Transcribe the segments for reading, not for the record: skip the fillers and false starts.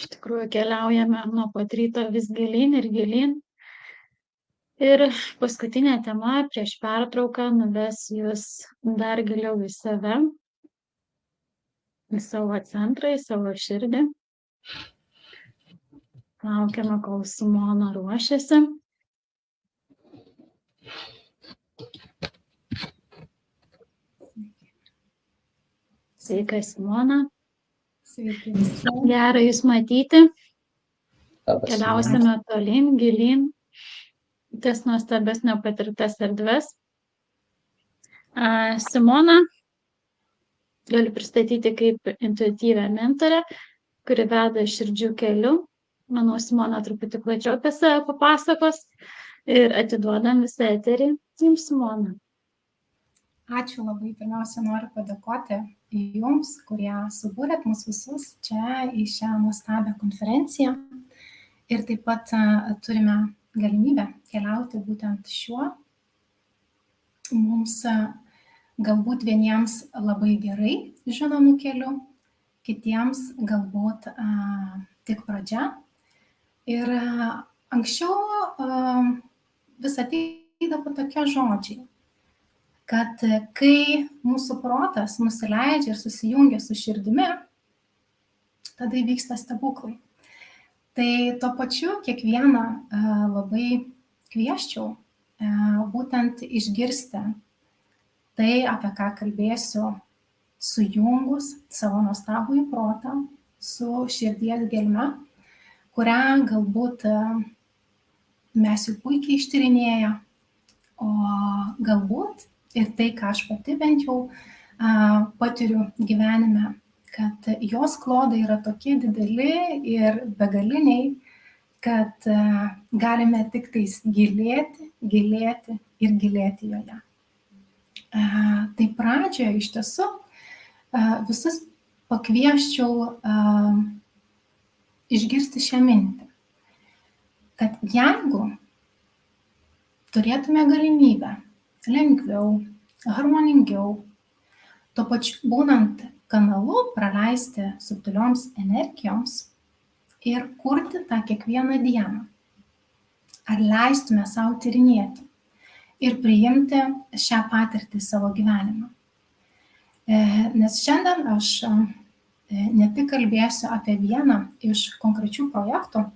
Iš tikrųjų keliaujame nuo pat ryto vis gilyn ir gilyn. Ir paskutinė tema prieš pertrauką nuves jūs dar giliau į save, į savo centrą, į savo širdį. Laukiame, kol Simona ruošiasi. Sveika, Simona. Sveiki. Gera jūs matyti. Keliausime tolyn, gilyn, tas nuostabes nepatirtas erdves. Simona galiu pristatyti kaip intuityvią mentorę, kuri veda širdžių keliu. Manau, Simona truputį plačiau apie save papasakos ir atiduodam visą eterį jums, Simona. Ačiū labai. Pirmiausia, noriu padėkoti jums, kurie subūrėt mus visus čia į šią nuostabią konferenciją. Ir taip pat turime galimybę keliauti būtent šiuo mums galbūt vieniems labai gerai žinomų kelių, kitiems galbūt tik pradžia. Ir anksčiau vis ateidavo tokie žodžiai, kad kai mūsų protas nusileidžia ir susijungia su širdimi, tada įvyksta stebuklai. Tai tuo pačiu kiekvieną labai kvieščiau būtent išgirsti tai, apie ką kalbėsiu, sujungus savo nuostabųjį protą su širdies gelme, kurią galbūt mes jau puikiai ištyrinėję, o galbūt ir tai, ką aš pati bent jau patiriu gyvenime, kad jos klodai yra tokie dideli ir begaliniai, kad galime tik tais gilėti ir gilėti joje. Tai pradžioje iš tiesų visus pakvieščiau išgirsti šią mintį, kad jeigu turėtume galimybę lengviau, harmoningiau, tuo pačiu būnant kanalu praleisti subtilioms energijoms ir kurti tą kiekvieną dieną. Ar leistume savo tyrinėti ir priimti šią patirtį savo gyvenimą. Nes šiandien aš ne tik kalbėsiu apie vieną iš konkrečių projektų,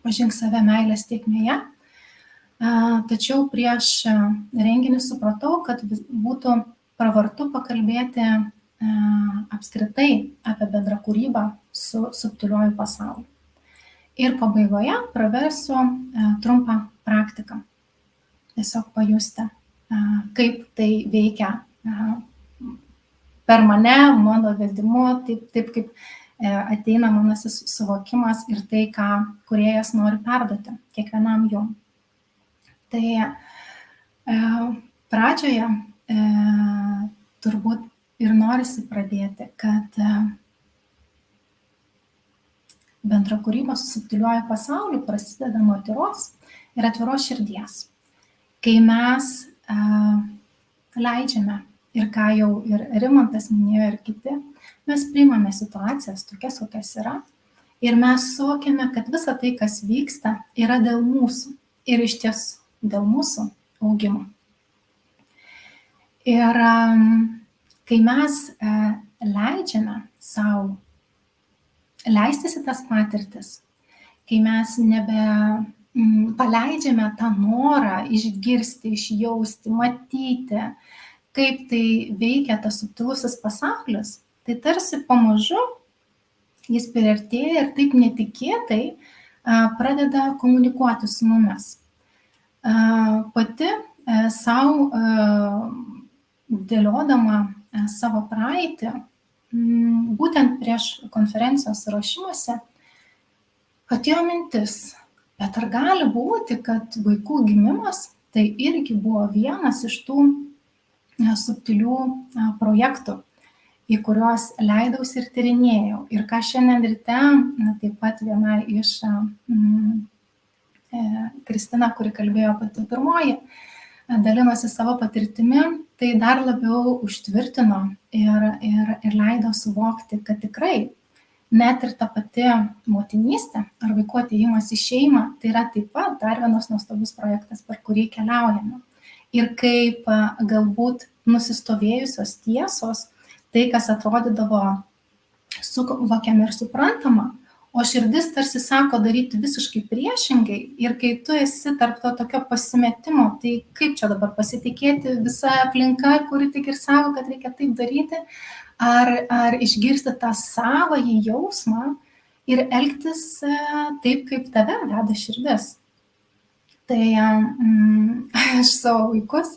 Pažink save meilės tėkmėje, tačiau prieš renginį supratau, kad būtų pravartu pakalbėti apskritai apie bendrą kūrybą su subtiliuoju pasauliu. Ir pabaigoje praversiu trumpą praktiką. Tiesiog pajusti, kaip tai veikia per mane, mano vedimu, taip kaip ateina manasis suvokimas ir tai, ką kūrėjas nori perduoti kiekvienam jų. Tai pradžioje turbūt ir norisi pradėti, kad bendra kūryba su subtiliuoju pasauliu prasideda nuo tyros ir atviros širdies. Kai mes leidžiame, ir ką jau ir Rimantas minėjo ir kiti, mes priimame situacijas tokias, kokias yra, ir mes suvokiame, kad visa tai, kas vyksta, yra dėl mūsų ir iš tiesų dėl mūsų augimo. Ir kai mes leidžiame savo leistis į tas patirtis, kai mes paleidžiame tą norą išgirsti, išjausti, matyti, kaip tai veikia tas subtilusis pasaulis, tai tarsi pamažu jis priartėja ir taip netikėtai pradeda komunikuoti su mumis. Pati savo dėliodama savo praeitį, būtent prieš konferencijos ruošimąsi, atėjo mintis, bet ar gali būti, kad vaikų gimimas tai irgi buvo vienas iš tų subtilių projektų, į kuriuos leidausi ir tyrinėjau. Ir ką šiandien ryte, taip pat viena iš Kristina, kuri kalbėjo pati pirmoji, dalinosi savo patirtimi, tai dar labiau užtvirtino ir leido suvokti, kad tikrai net ir ta pati motinystė ar vaikų atėjimas į šeimą, tai yra taip pat dar vienas nuostabus projektas, per kurį keliaujame. Ir kaip galbūt nusistovėjusios tiesos, tai, kas atrodydavo suvokiama ir suprantama, o širdis tarsi sako daryti visiškai priešingai. Ir kai tu esi tarp to tokio pasimetimo, tai kaip čia dabar pasitikėti visa aplinka, kuri tik ir sako, kad reikia taip daryti, ar išgirsti tą savąjį jausmą ir elgtis taip, kaip tave veda širdis. Tai aš savo vaikus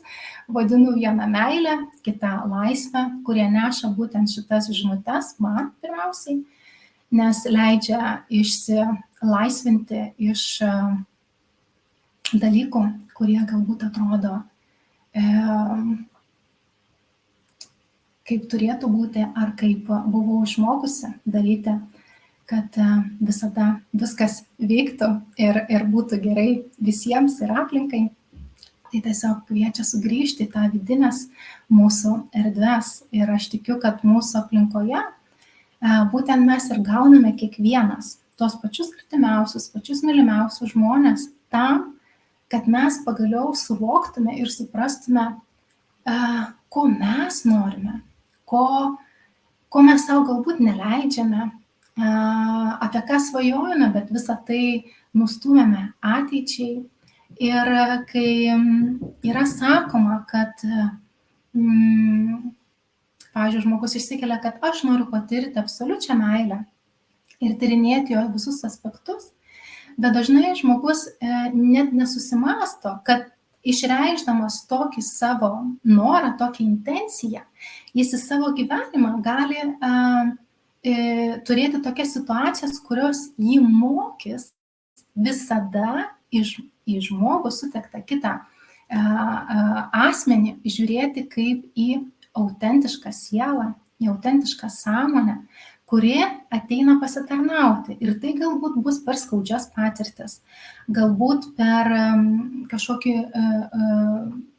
vadinu vieną meilę, kitą laisvę, kurie neša būtent šitas žinutes man pirmiausiai, nes leidžia išsilaisvinti iš dalykų, kurie galbūt atrodo kaip turėtų būti ar kaip buvau išmokusi daryti, kad visada viskas veiktų ir būtų gerai visiems ir aplinkai. Tai tiesiog kviečia sugrįžti į tą vidinės mūsų erdves. Ir aš tikiu, kad mūsų aplinkoje būtent mes ir gauname kiekvienas tos pačius artimiausius, pačius mylimiausius žmonės tam, kad mes pagaliau suvoktume ir suprastume, ko mes norime, ko mes savo galbūt neleidžiame, apie ką svajojame, bet visą tai nustūmėme ateičiai. Ir kai yra sakoma, kad, pavyzdžiui, žmogus išsikelia, kad aš noriu patirti absoliučią meilę ir tyrinėti jo visus aspektus, bet dažnai žmogus net nesusimąsto, kad išreikšdamas tokį savo norą, tokią intenciją, jis į savo gyvenimą gali turėti tokias situacijas, kurios jį mokys visada į žmogų sutektą kitą asmenį žiūrėti kaip į autentišką sielą, į autentišką sąmonę, kuri ateina pasitarnauti. Ir tai galbūt bus per skaudžias patirtis, galbūt per kažkokį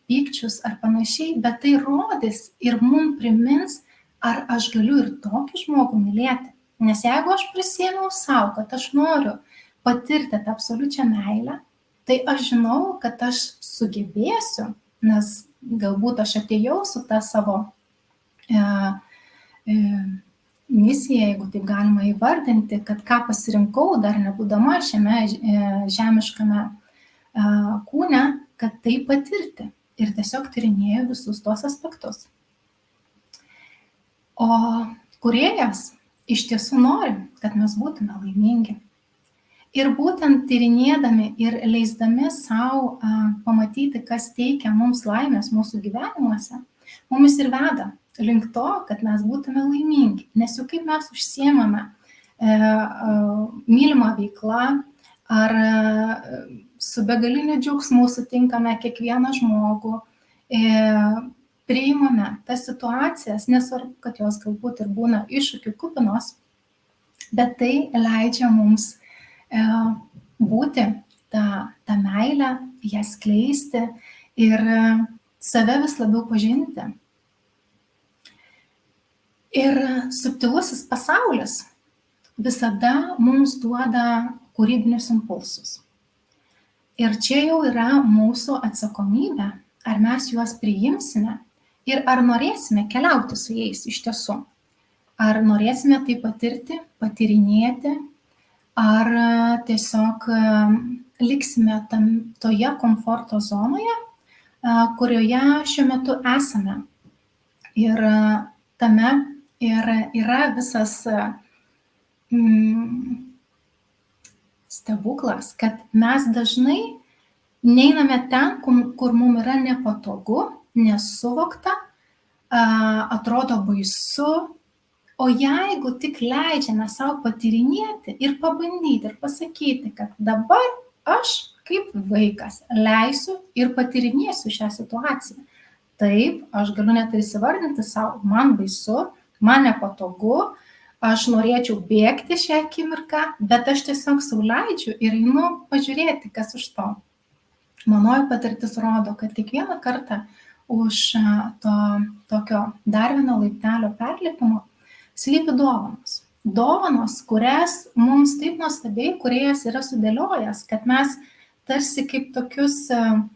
pykčius ar panašiai, bet tai rodys ir mums primins, ar aš galiu ir tokį žmogų mylėti. Nes jeigu aš prisėmiau savo, kad aš noriu patirti tą absoliučią meilę, tai aš žinau, kad aš sugebėsiu, nes galbūt aš atėjau su tą savo misiją, jeigu taip galima įvardinti, kad ką pasirinkau dar nebūdama šiame žemiškame kūne, kad tai patirti ir tiesiog tyrinėjau visus tos aspektus. O kūrėjas iš tiesų nori, kad mes būtume laimingi. Ir būtent tyrinėdami ir leisdami savo pamatyti, kas teikia mums laimės mūsų gyvenimuose, mumis ir veda link to, kad mes būtume laimingi. Nes jau kaip mes užsiemame mylimą veiklą ar su begaliniu džiaugsmu sutinkame kiekvieną žmogų, priimame tas situacijas, nesvarbu, kad jos galbūt ir būna iššūkių kupinos, bet tai leidžia mums būti tą meilę, ją skleisti ir save vis labiau pažinti. Ir subtilusis pasaulis visada mums duoda kūrybinius impulsus. Ir čia jau yra mūsų atsakomybė, ar mes juos priimsime ir ar norėsime keliauti su jais iš tiesų. Ar norėsime tai patirti, patyrinėti, ar tiesiog liksime toje komforto zonoje, kurioje šiuo metu esame. Ir tame yra visas stebuklas, kad mes dažnai neiname ten, kur mums yra nepatogu, nesuvokta, atrodo baisu. O jeigu tik leidžiame savo patyrinėti ir pabandyti ir pasakyti, kad dabar aš kaip vaikas leisiu ir patyrinėsiu šią situaciją. Taip, aš galiu net ir įsivardinti savo, man baisu, man nepatogu, aš norėčiau bėgti šią akimirką, bet aš tiesiog sau leidžiu ir einu pažiūrėti, kas už to. Manoji patirtis rodo, kad kiekvieną kartą už to tokio dar vieno laiptelio perlipimo slypi dovanos. dovanos, kurias mums taip nuostabiai kūrėjas yra sudėliojęs, kad mes tarsi kaip tokius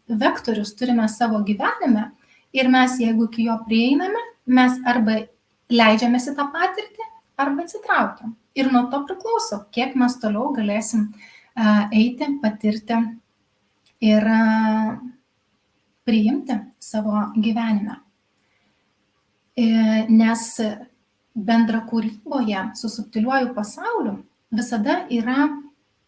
vektorius turime savo gyvenime ir mes, jeigu iki jo prieiname, mes arba leidžiamės į tą patirtį, arba atsitraukiam. Ir nuo to priklauso, kiek mes toliau galėsim eiti, patirti ir priimti savo gyvenime. Nes bendrakūryboje su subtiliuoju pasauliu visada yra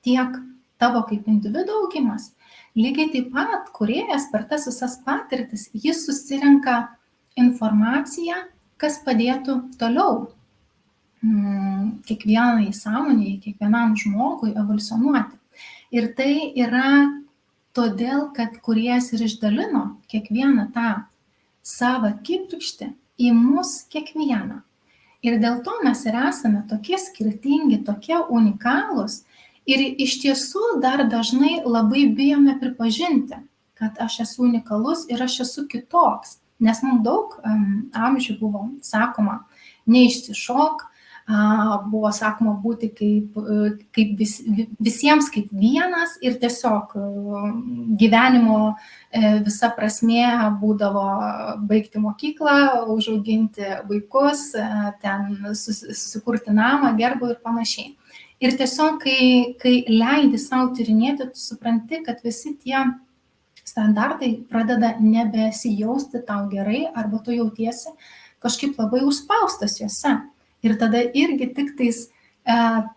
tiek tavo kaip individo augimas, lygiai taip pat kūrėjas per tas visas patirtis, jis susirenka informaciją, kas padėtų toliau kiekvienai sąmonėje, kiekvienam žmogui evoliucionuoti. Ir tai yra todėl, kad kūrėjas ir išdalino kiekvieną tą savo kibirkštį į mus kiekvieną. Ir dėl to mes ir esame tokie skirtingi, tokie unikalūs ir iš tiesų dar dažnai labai bijome pripažinti, kad aš esu unikalus ir aš esu kitoks. Nes mums daug amžių buvo sakoma, neišsišok, buvo sakoma būti kaip visiems kaip vienas ir tiesiog gyvenimo visa prasmė būdavo baigti mokyklą, užauginti vaikus, ten susikurti namą, gerbų ir panašiai. Ir tiesiog, kai leidi savo tyrinėti, tu supranti, kad visi tie standartai pradeda nebesijausti tau gerai arba tu jautiesi kažkaip labai užspaustas juose. Ir tada irgi tik tais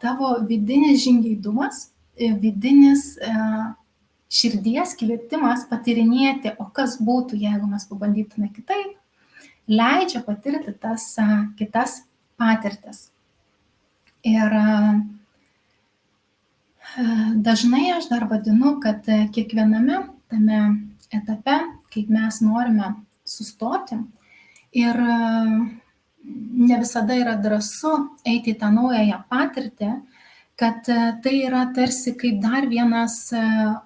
tavo vidinis žingeidumas, vidinis širdies kvietimas patyrinėti, o kas būtų, jeigu mes pabandytume kitaip, leidžia patirti tas kitas patirtis. Ir dažnai aš dar vadinu, kad kiekviename tame etape, kaip mes norime sustoti ir ne visada yra drąsu eiti į tą naująją patirtį, kad tai yra tarsi kaip dar vienas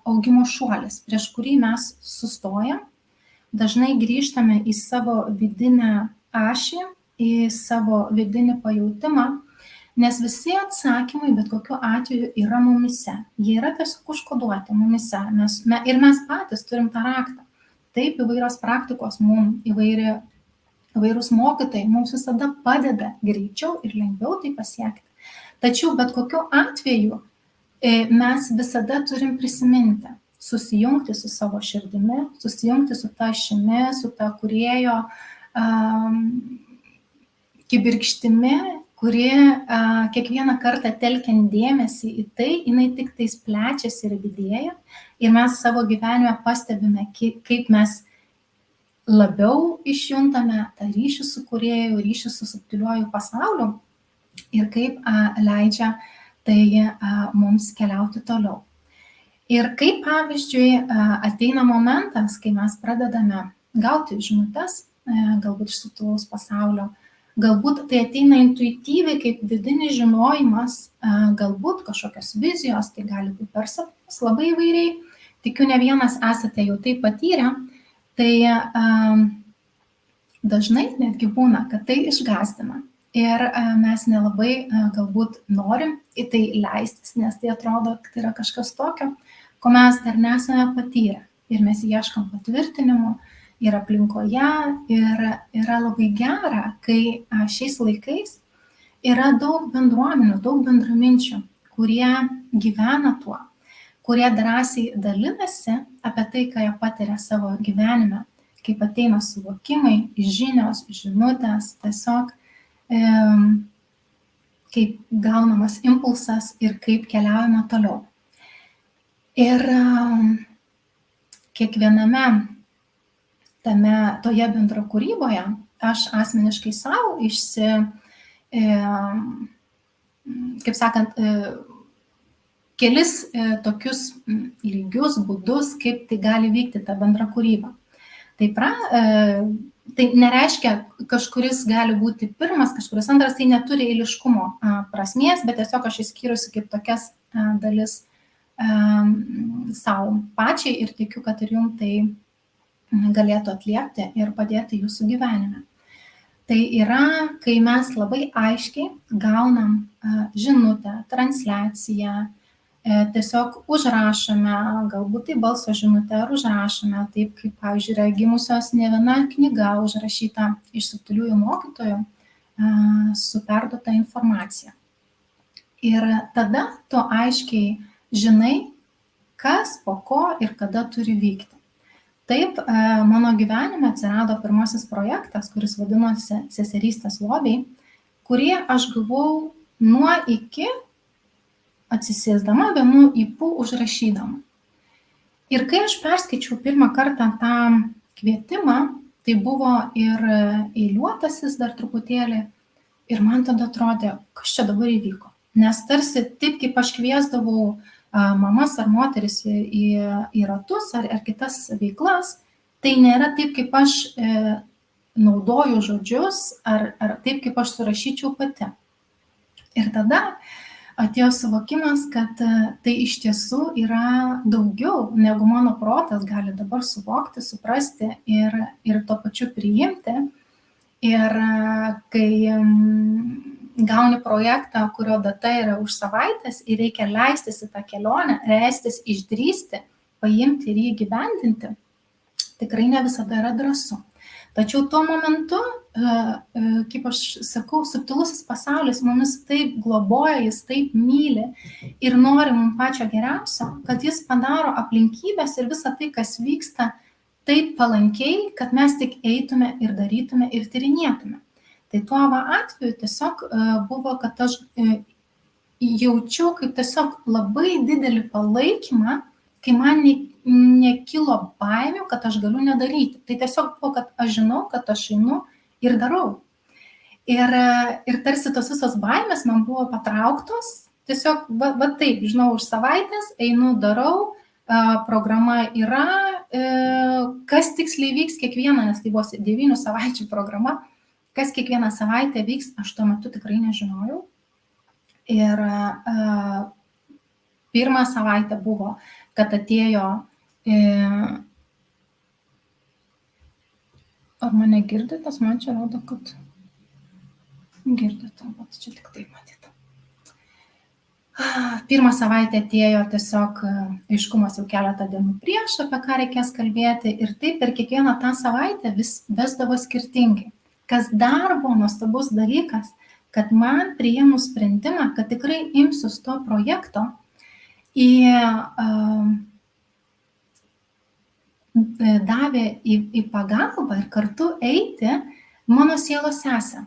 augimo šuolis, prieš kurį mes sustojam, dažnai grįžtame į savo vidinę ašį, į savo vidinį pajautimą, nes visi atsakymai bet kokiu atveju yra mumise, jie yra tiesiog užkoduoti mumise, ir mes patys turim tą raktą. Taip, įvairios praktikos mums, įvairūs mokytojai mums visada padeda greičiau ir lengviau tai pasiekti. Tačiau bet kokiu atveju mes visada turim prisiminti, susijungti su savo širdimi, susijungti su ta ašimi, su ta kūrėjo kibirkštimi, kuri kiekvieną kartą telkiant dėmesį į tai, jinai tik tais plečiasi ir didėja. Ir mes savo gyvenime pastebime, kaip mes labiau išjuntame tą ryšį su kūrėju, ryšį su subtiliuoju pasauliu ir kaip leidžia tai mums keliauti toliau. Ir kaip pavyzdžiui ateina momentas, kai mes pradedame gauti žinutes, galbūt iš subtilaus pasaulio, galbūt tai ateina intuityviai kaip vidinis žinojimas, galbūt kažkokios vizijos, tai gali būti per sapnus, labai įvairiai. Tikiu, ne vienas esate jau tai patyrę, tai dažnai netgi būna, kad tai išgąsdina. Ir mes nelabai galbūt norim į tai leistis, nes tai atrodo, kad tai yra kažkas tokio, ko mes dar nesame patyrę. Ir mes ieškam patvirtinimų ir aplinkoje, ir yra labai gera, kai šiais laikais yra daug bendruomenių, daug bendraminčių, kurie gyvena tuo, kurie drąsiai dalinasi apie tai, ką jie patiria savo gyvenime, kaip ateina suvokimai, žinios, žinutės, tiesiog kaip gaunamas impulsas ir kaip keliaujame toliau. Ir kiekviename toje bendrakūryboje aš asmeniškai savo kaip sakant, kelis tokius lygius, būdus, kaip tai gali vykti ta bendrakūryba. Tai nereiškia, kažkuris gali būti pirmas, kažkuris antras, tai neturi eiliškumo prasmės, bet tiesiog aš išskyrusi kaip tokias dalis savo pačiai ir tikiu, kad ir jums tai galėtų atliepti ir padėti jūsų gyvenime. Tai yra, kai mes labai aiškiai gaunam žinutę, transliaciją, tiesiog užrašome, galbūt tai balso žinutę, ar užrašome, taip kaip, pavyzdžiui, yra gimusios ne viena knyga užrašyta iš subtiliųjų mokytojų su perduota informacija. Ir tada tu aiškiai žinai, kas, po ko ir kada turi vykti. Taip, mano gyvenime atsirado pirmasis projektas, kuris vadinosi Seserystės lobiai, kurį aš gavau nuo iki, atsisėsdama vienu ypu užrašydama. Ir kai aš perskaičiau pirmą kartą tą kvietimą, tai buvo ir eiliuotasis dar truputėlį, ir man tada atrodė, kas čia dabar įvyko. Nes tarsi taip, kaip aš kviesdavau mamas ar moteris į ratus ar kitas veiklas, tai nėra taip, kaip aš naudoju žodžius ar taip, kaip aš surašyčiau pati. Ir tada atėjo suvokimas, kad tai iš tiesų yra daugiau, negu mano protas gali dabar suvokti, suprasti ir tuo pačiu priimti. Ir kai gauni projektą, kurio data yra už savaitės ir reikia leistis į tą kelionę, leistis išdrįsti, paimti ir jį gyvendinti, tikrai ne visada yra drąsu. Tačiau tuo momentu, kaip aš sakau, subtilusis pasaulis mumis taip globoja, jis taip myli ir nori mums pačio geriausio, kad jis padaro aplinkybės ir visą tai, kas vyksta, taip palankiai, kad mes tik eitume ir darytume ir tyrinėtume. Tai tuo atveju tiesiog buvo, kad aš jaučiau kaip tiesiog labai didelį palaikymą, kai man nekilo baimių, kad aš galiu nedaryti. Tai tiesiog buvo, kad aš žinau, kad aš einu ir darau. Ir tarsi tos visos baimės man buvo patrauktos, tiesiog va taip, žinau, už savaitės einu, darau, programa yra, kas tiksliai vyks kiekvieną, nes tai buvo 9 savaičių programa, kas kiekvieną savaitę vyks, aš tuo metu tikrai nežinojau. Ir pirmą savaitę buvo, kad atėjo, ar mane girdite, man čia rodo, kad girdite, bet čia tik taip matyti. Pirmą savaitę atėjo tiesiog aiškumas jau keletą dienų prieš, apie ką reikės kalbėti, ir taip per kiekvieną tą savaitę vis vesdavo skirtingai. Kas dar buvo nuostabus dalykas, kad man priėmus sprendimą, kad tikrai imsiuos to projekto, davė į pagalbą ir kartu eiti mano sielos sesę.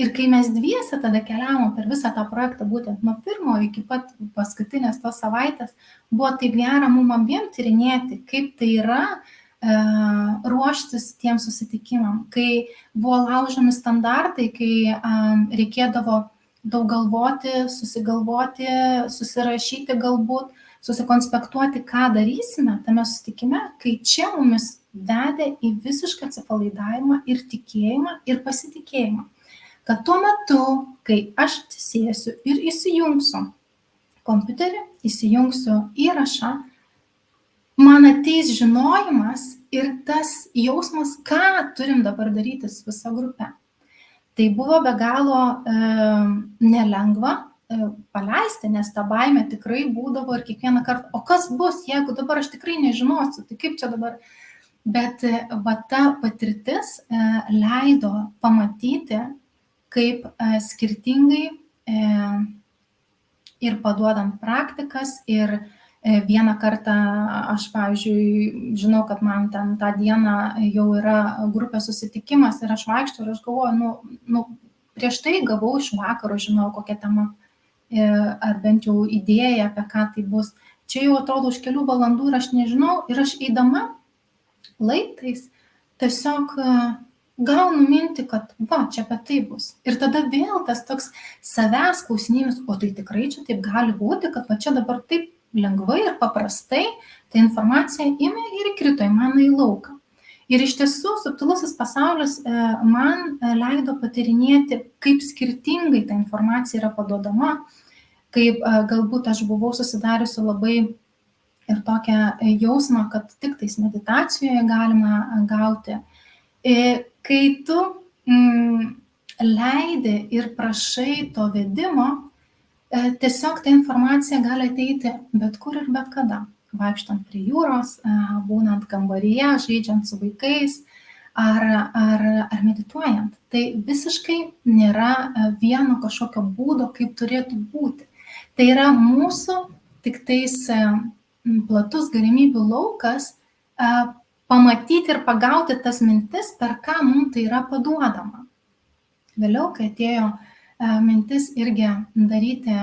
Ir kai mes dviese tada keliavom per visą tą projektą, būtent nuo pirmo iki pat paskutinės tos savaitės, buvo taip gera mums abiem tyrinėti, kaip tai yra ruoštis tiem susitikimam, kai buvo laužomi standartai, kai reikėdavo daug galvoti, susigalvoti, susirašyti galbūt, susikonspektuoti, ką darysime tame susitikime, kai čia mumis vedė į visišką atsipalaidavimą ir tikėjimą ir pasitikėjimą. Kad tuo metu, kai aš atsisėsiu ir įsijungsiu kompiuterį, įsijungsiu įrašą, man ateis žinojimas ir tas jausmas, ką turim dabar daryti su visa grupe. Tai buvo be galo nelengva paleisti, nes ta baimė tikrai būdavo ir kiekvieną kartą, o kas bus, jeigu dabar aš tikrai nežinosiu, tai kaip čia dabar. Bet va ta patirtis leido pamatyti, kaip skirtingai ir paduodant praktikas ir vieną kartą aš, pavyzdžiui, žinau, kad man ten tą dieną jau yra grupės susitikimas ir aš vaikščiau ir aš galvoju, prieš tai gavau iš vakaro, žinau, kokia tema, ar bent jau idėja, apie ką tai bus. Čia jau atrodo už kelių valandų ir aš nežinau, ir aš eidama laiptais tiesiog gaunu mintį, kad va, čia apie tai bus. Ir tada vėl tas toks savęs klausinėjimas, o tai tikrai čia taip gali būti, kad va čia dabar taip lengvai ir paprastai ta informacija ėmė ir įkrito į mano į lauką. Ir iš tiesų subtilusis pasaulis man leido patyrinėti, kaip skirtingai ta informacija yra paduodama, kaip galbūt aš buvau susidariusi labai ir tokią jausmą, kad tik tais meditacijoje galima gauti. Kai tu leidi ir prašai to vedimo, tiesiog ta informacija gali ateiti bet kur ir bet kada. Vaikštant prie jūros, būnant kambaryje, žaidžiant su vaikais ar medituojant. Tai visiškai nėra vieno kažkokio būdo, kaip turėtų būti. Tai yra mūsų tik tais platus galimybių laukas pamatyti ir pagauti tas mintis, per ką mums tai yra paduodama. Vėliau, kai atėjo mintis irgi daryti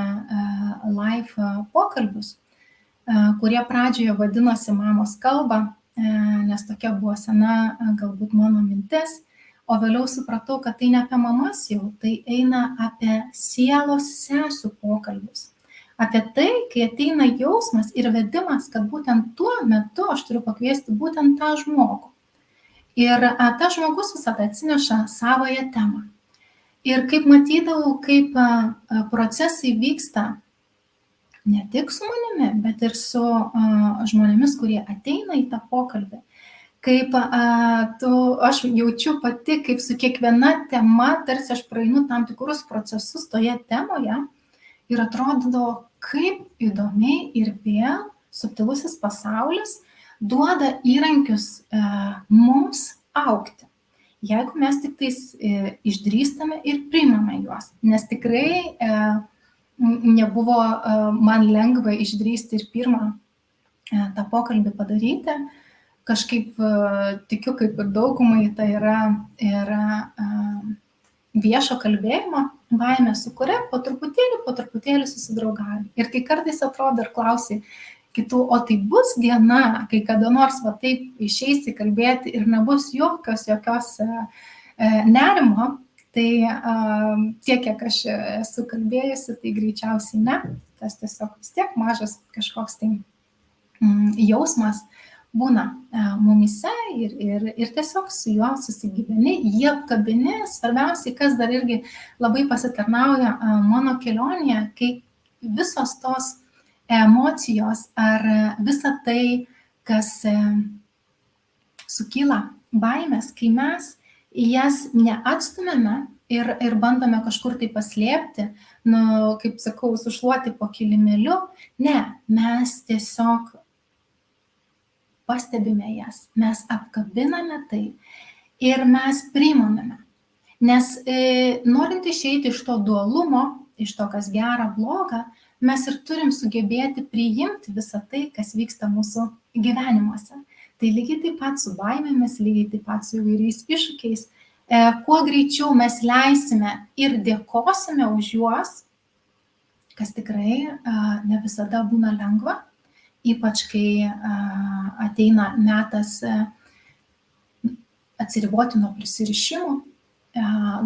live pokalbius, kurie pradžioje vadinosi Mamos kalba, nes tokia buvo sena galbūt mano mintis, o vėliau supratau, kad tai ne apie mamas jau, tai eina apie sielos sesių pokalbius. Apie tai, kai ateina jausmas ir vedimas, kad būtent tuo metu aš turiu pakviesti būtent tą žmogų. Ir tas žmogus visada atsineša savoje temą. Ir kaip matydavau, kaip procesai vyksta ne tik su manimi, bet ir su žmonėmis, kurie ateina į tą pokalbį, kaip aš jaučiu pati, kaip su kiekviena tema, tarsi aš praeinu tam tikrus procesus toje temoje ir atrodydavo, kaip įdomiai ir vėl subtilusis pasaulis duoda įrankius mums augti. Jeigu mes tik tais išdrįstame ir priimame juos, nes tikrai nebuvo man lengva išdrįsti ir pirmą tą pokalbį padaryti. Kažkaip tikiu, kaip ir daugumai, tai yra viešo kalbėjimo baimė, su kuria po truputėlį susidraugavim. Ir kai kartais atrodo ir klausi kitų, o tai bus diena, kai kada nors va taip išeisi kalbėti ir nebus jokios nerimo, tai tiek, kiek aš esu kalbėjusi, tai greičiausiai ne. Tas tiesiog vis tiek mažas kažkoks tai jausmas būna mumyse ir tiesiog su juo susigyveni, jie apkabini. Svarbiausiai, kas dar irgi labai pasitarnauja mano kelionėje, kai visos tos emocijos ar visa tai, kas sukyla baimės, kai mes jas neatstumėme ir bandome kažkur tai paslėpti, kaip sakau, sušluoti po kilimėliu, ne, mes tiesiog pastebime jas, mes apkabiname tai ir mes priimame. Nes norint išeiti iš to dualumo, iš to, kas gera, bloga, mes ir turim sugebėti priimti visą tai, kas vyksta mūsų gyvenimuose. Tai lygiai taip pat su baimėmis, lygiai taip pat su įvairiais iššūkiais. Kuo greičiau mes leisime ir dėkosime už juos, kas tikrai ne visada būna lengva, ypač kai ateina metas atsiriboti nuo prisirišimų,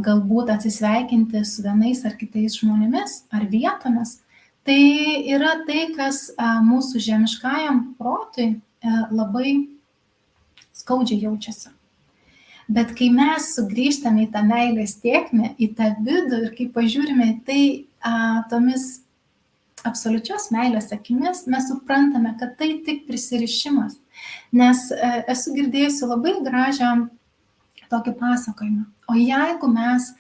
galbūt atsisveikinti su vienais ar kitais žmonėmis ar vietomis. Tai yra tai, kas mūsų žemiškajam protui labai skaudžiai jaučiasi. Bet kai mes sugrįžtame į tą meilės tėkmę, į tą vidų ir kai pažiūrime tai tomis absoliučios meilės akimis, mes suprantame, kad tai tik prisirišimas. Nes esu girdėjusi labai gražią tokį pasakojimą. O jeigu mes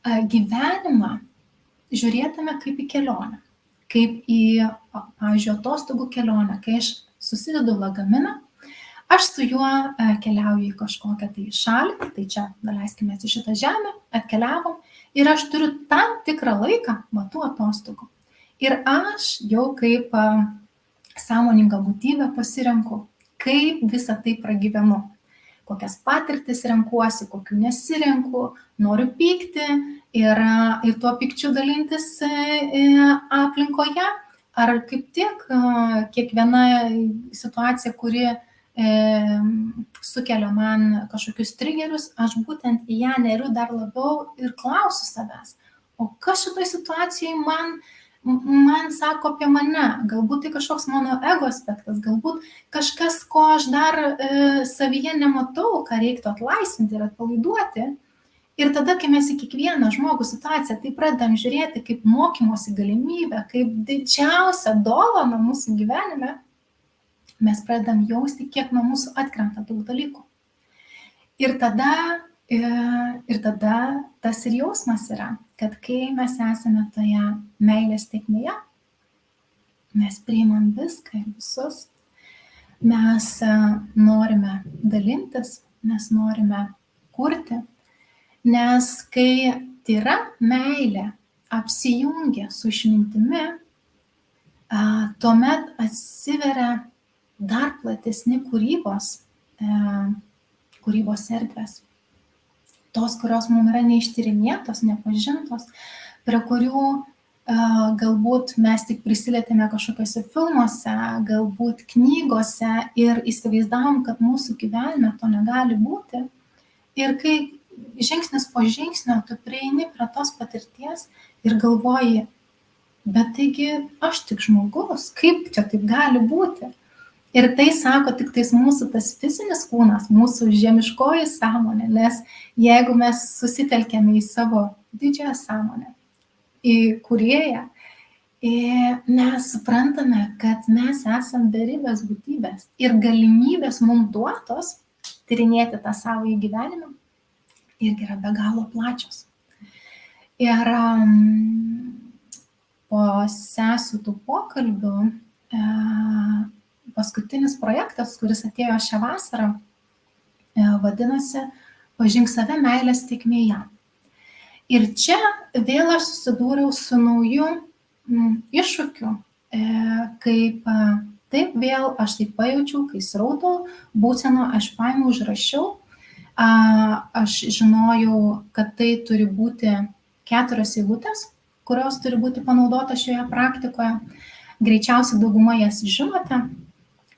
gyvenimą žiūrėtume kaip į kelionę, kaip į, pavyzdžiui, atostogų kelionę, kai aš susidedu lagaminą, aš su juo keliauju į kažkokią tai šalį, tai čia, leiskime į šitą žemę, atkeliavom ir aš turiu tam tikrą laiką tų atostogų. Ir aš jau kaip sąmoninga būtybė pasirenku, kaip visą tai pragyvenu. Kokias patirtis renkuosi, kokių nesirenku, noriu pykti ir tuo pykčiu dalintis aplinkoje, ar kaip tik kiekviena situacija, kuri sukelia man kažkokius triggerius, aš būtent į ją neriu dar labiau ir klausiu savęs, o kas šitoj situacijai man sako apie mane, galbūt tai kažkoks mano ego aspektas, galbūt kažkas, ko aš dar savyje nematau, ką reiktų atlaisvinti ir atpalaiduoti. Ir tada, kai mes į kiekvieną žmogų situaciją tai pradedam žiūrėti kaip mokymosi galimybę, kaip didžiausią dovaną mūsų gyvenime, mes pradedam jausti, kiek nuo mūsų atkrenta daug dalykų. Ir tada Ir tada tas ir jausmas yra, kad kai mes esame toje meilės tėkmėje, mes priimam viską ir visus, mes norime dalintis, mes norime kurti, nes kai tyra meilė apsijungia su išmintimi, tuomet atsiveria dar platesni kūrybos erdvės. Tos, kurios mums yra neištyrinėtos, nepažintos, prie kurių galbūt mes tik prisilietėme kažkokiuose filmuose, galbūt knygose ir įsivaizdavom, kad mūsų gyvenime to negali būti. Ir kai žingsnis po žingsnio tu prieini prie tos patirties ir galvoji, bet taigi aš tik žmogus, kaip čia taip gali būti? Ir tai sako tik tais mūsų tas fizinis kūnas, mūsų žemiškoji sąmonė, nes jeigu mes susitelkėme į savo didžiąją sąmonę, į kūrėją, mes suprantame, kad mes esam beribės būtybės ir galimybės mums duotos tyrinėti tą savo gyvenimą irgi yra be galo plačios. Ir po sesių tų pokalbių paskutinis projektas, kuris atėjo šią vasarą, vadinasi Pažink save meilės tėkmėje. Ir čia vėl aš susidūriau su nauju iššūkiu, kaip taip vėl aš taip pajaučiau, kai srauto būseno aš paėmiau, užrašiau, aš žinojau, kad tai turi būti 4 eilutės, kurios turi būti panaudotos šioje praktikoje. Greičiausiai dauguma jas žinote.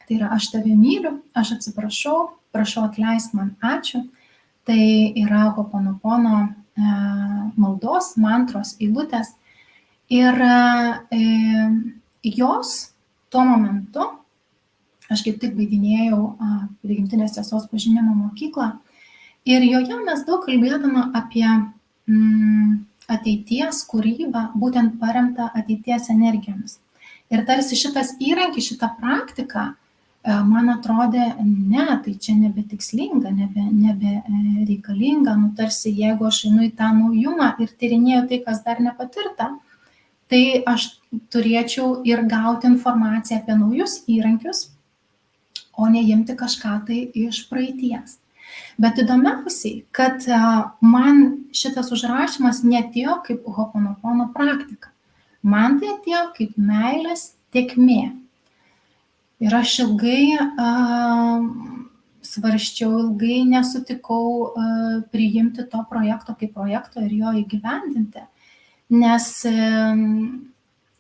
Tai yra aš tave myliu, aš atsiprašau, prašau atleisk man, ačiū. Tai yra Ho'oponopono maldos, mantros eilutės. Ir jos tuo momentu, aš kaip tik baiginėjau prigimtinės tiesos pažinimo mokyklą, ir joje mes daug kalbėdama apie ateities kūrybą, būtent paremtą ateities energijomis. Ir tarsi šitas įrankis, šita praktika, man atrodė, ne, tai čia nebetikslinga, nebereikalinga, tarsi jeigu aš einu į tą naujumą ir tyrinėju tai, kas dar nepatirta, tai aš turėčiau ir gauti informaciją apie naujus įrankius, o neimti kažką tai iš praeities. Bet įdomiausiai, kad man šitas užrašymas neatėjo kaip Ho'oponopono praktika. Man tai atėjo kaip meilės tėkmė. Ir aš ilgai svarsčiau, ilgai nesutikau priimti to projekto kaip projekto ir jo įgyvendinti. Nes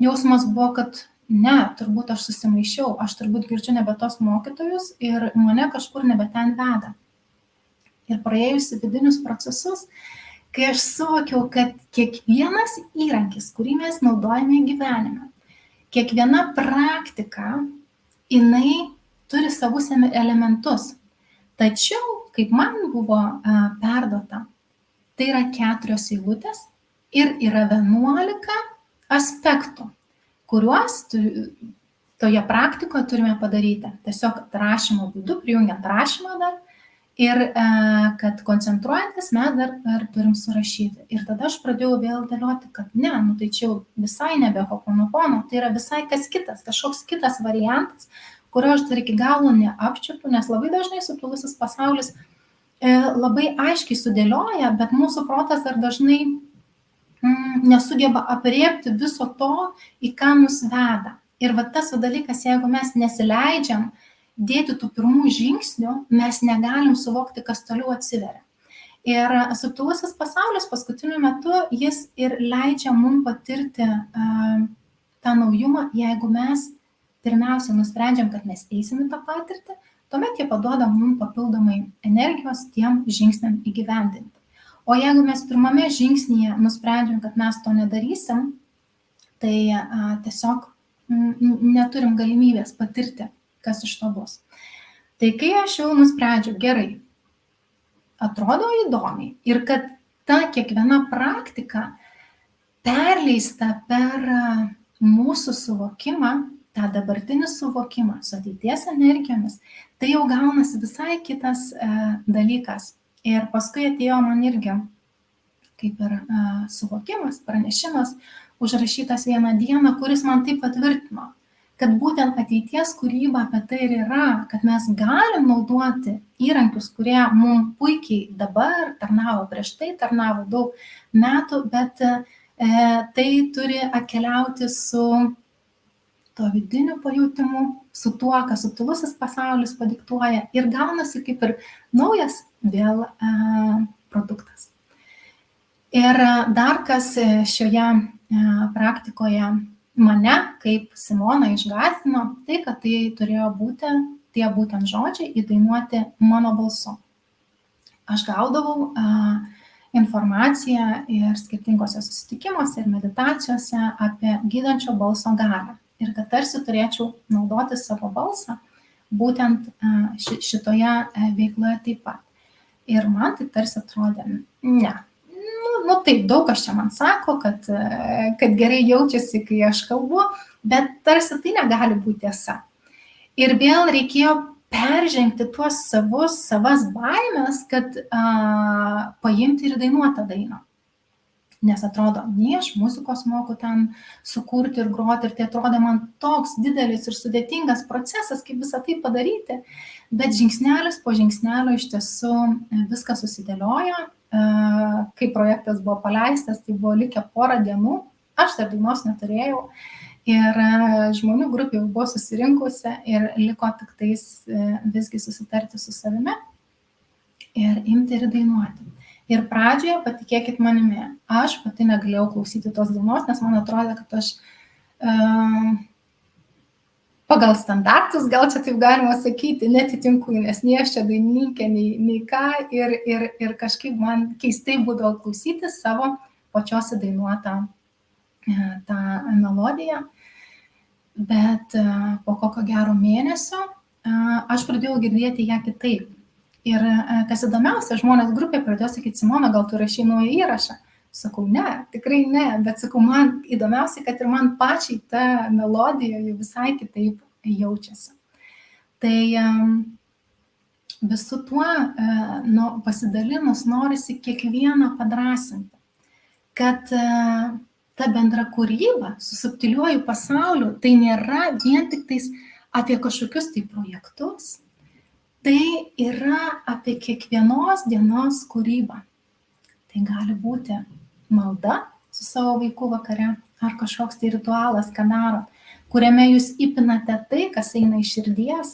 jausmas buvo, kad ne, turbūt aš susimaišiau, aš turbūt girdžiu nebe tos mokytojus ir mane kažkur nebe ten veda. Ir praėjusi vidinius procesus, kai aš suvokiau, kad kiekvienas įrankis, kurį mes naudojame gyvenime, kiekviena praktika, jinai turi savus elementus. Tačiau, kaip man buvo perduota, tai yra 4 eilutės ir yra 11 aspektų, kuriuos toje praktikoje turime padaryti. Tiesiog rašymo būdu, prijungiant rašymą dar, ir kad koncentruojantis mes dar turim surašyti. Ir tada aš pradėjau vėl dėlioti, kad ne, tai čia jau visai nebe Ho'oponopono, tai yra visai kas kitas, kažkoks kitas variantas, kurio aš dar iki galo neapčiuopiu, nes labai dažnai subtilusis pasaulis labai aiškiai sudėlioja, bet mūsų protas dar dažnai nesugeba aprėpti viso to, į ką mus veda. Ir va tas dalykas, jeigu mes nesileidžiam dėti tų pirmų žingsnių, mes negalim suvokti, kas toliau atsiveria. Ir subtilusis pasaulis paskutiniu metu, jis ir leidžia mums patirti tą naujumą, jeigu mes pirmiausia nusprendžiam, kad mes eisim į tą patirtį, tuomet jie paduoda mums papildomai energijos tiem žingsniam įgyvendinti. O jeigu mes pirmame žingsnyje nusprendžiam, kad mes to nedarysim, tai tiesiog neturim galimybės patirti, kas iš to bus. Tai kai aš jau nusprendžiu, gerai, atrodo įdomiai ir kad ta kiekviena praktika perleista per mūsų suvokimą, tą dabartinį suvokimą su ateities energijomis, tai jau gaunasi visai kitas dalykas. Ir paskui atėjo man irgi kaip ir suvokimas, pranešimas, užrašytas vieną dieną, kuris man taip patvirtino, kad būtent ateities kūryba apie tai ir yra, kad mes galim naudoti įrankius, kurie mums puikiai dabar tarnavo, prieš tai tarnavo daug metų, bet tai turi atkeliauti su to vidiniu pajūtimu, su tuo, ką subtilusis pasaulis padiktuoja ir gaunasi kaip ir naujas vėl produktas. Ir dar kas šioje praktikoje mane, kaip Simoną, išgąsdino, tai, kad tai turėjo būti tie būtent žodžiai įdainuoti mano balsu. Aš gaudavau informaciją ir skirtingose susitikimuose ir meditacijose apie gydančio balso galią. Ir kad tarsi turėčiau naudoti savo balsą būtent šitoje veikloje taip pat. Ir man tai tarsi atrodė, ne. Nu taip, daug kas čia man sako, kad gerai jaučiasi, kai aš kalbu, bet tarsi tai negali būti tiesa. Ir vėl reikėjo peržengti tuos savas baimės, kad paimti ir dainuoti dainą. Nes atrodo, ne aš muzikos moku ten sukurti ir groti, ir tai atrodo man toks didelis ir sudėtingas procesas, kaip visą tai padaryti, bet žingsnelis po žingsnelio iš tiesų viskas susidėliojo. Kai projektas buvo paleistas, tai buvo likę porą dienų, aš dar dainos neturėjau ir žmonių grupė jau buvo susirinkusi ir liko tik tais visgi susitarti su savimi ir imti ir dainuoti. Ir pradžioje, patikėkit manimi, aš pati negalėjau klausyti tos dainos, nes man atrodė, kad aš pagal standartus, gal čia taip galima sakyti, netitinku, nes nei aš čia dainininkė, nei ką, ir kažkaip man keistai būdavo klausyti savo pačios įdainuotą tą melodiją, bet po kokio gero mėnesio aš pradėjau girdėti ją kitaip. Ir kas įdomiausia, žmonės grupė pradėjo sakyti, Simona, gal tu rašai naują įrašą? Sakau, ne, tikrai ne, bet sakau, man įdomiausia, kad ir man pačiai ta melodija jau visai kitaip jaučiasi. Tai visu tuo pasidalinus norisi kiekvieną padrąsinti, kad ta bendra kūryba su subtiliuoju pasauliu tai nėra vien tik tais apie kažkokius tai projektus, tai yra apie kiekvienos dienos kūrybą. Tai gali būti malda su savo vaiku vakare ar kažkoks tai ritualas, ką darot, kuriame jūs įpinate tai, kas eina iš širdies,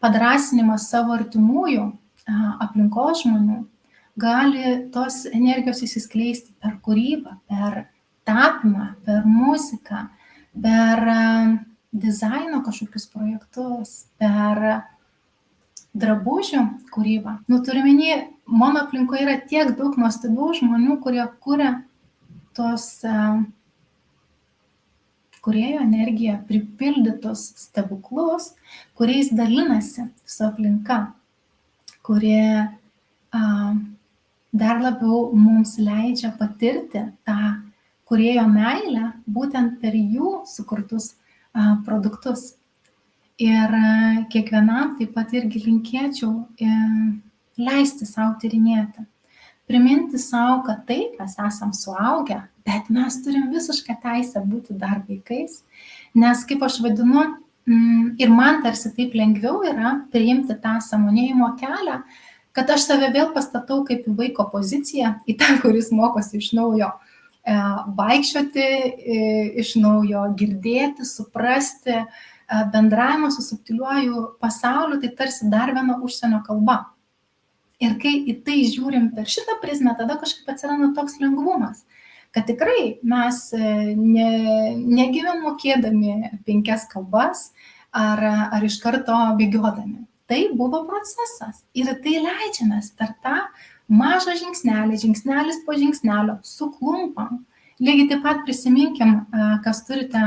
padrąsinimas savo artimųjų, aplinkos žmonių, gali tos energijos įsiskleisti per kūrybą, per tapymą, per muziką, per dizaino kažkokius projektus, per drabužių kūrybą. Turime, mano aplinkoje yra tiek daug nuostabių žmonių, kurie kuria tos kūrėjo energiją pripildytus stebuklus, kuriais dalinasi su aplinka, kurie dar labiau mums leidžia patirti tą kūrėjo meilę būtent per jų sukurtus produktus. Ir kiekvienam taip pat irgi linkėčiau leisti savo tyrinėti. Priminti savo, kad taip, mes esam suaugę, bet mes turim visišką teisę būti dar vaikais, nes, kaip aš vadinu, ir man tarsi taip lengviau yra priimti tą sąmonėjimo kelią, kad aš save vėl pastatau kaip į vaiko poziciją, į tą, kuris mokosi iš naujo vaikščioti, iš naujo girdėti, suprasti, bendravimo su subtiliuoju pasauliu, tai tarsi dar viena užsienio kalba. Ir kai į tai žiūrim per šitą prizmę, tada kažkaip atsiranda toks lengvumas, kad tikrai mes negimėm mokėdami 5 kalbas ar iš karto bėgiodami. Tai buvo procesas ir tai leidžiamės per tą mažą žingsnelį, žingsnelis po žingsnelio, suklumpam. Lygiai taip pat prisiminkim, kas turite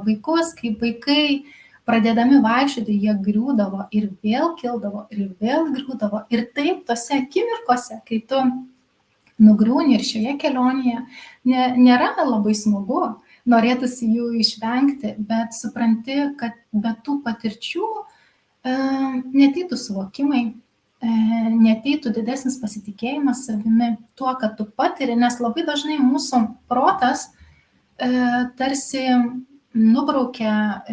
vaikus, kaip vaikai pradėdami vaikščioti, jie griūdavo ir vėl kildavo ir vėl griūdavo. Ir taip tose akimirkose, kai tu nugriūni ir šioje kelionėje, nėra labai smagu, norėtųsi jų išvengti, bet supranti, kad be tų patirčių neateitų suvokimai, neateitų didesnis pasitikėjimas savimi tuo, kad tu patiri, nes labai dažnai mūsų protas tarsi nubraukia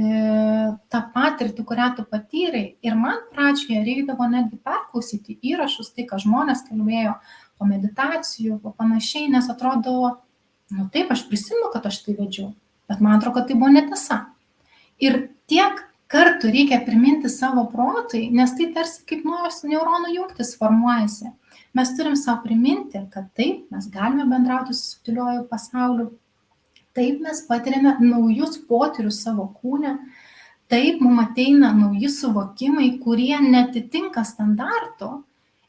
tą patirtį, kurią tu patyrei. Ir man pradžioje reikdavo netgi perklausyti įrašus, tai, ką žmonės kalbėjo po meditacijų, po panašiai, nes atrodo, nu taip, aš prisimenu, kad aš tai vedžiau, bet man atrodo, kad tai buvo netiesa. Ir tiek kartų reikia priminti savo protui, nes tai tarsi kaip naujos neuronų jungtis formuojasi. Mes turim savo priminti, kad taip, mes galime bendrauti su subtiliuoju pasauliu, taip mes patiriame naujus potyrius savo kūne, taip mums ateina nauji suvokimai, kurie netitinka standarto.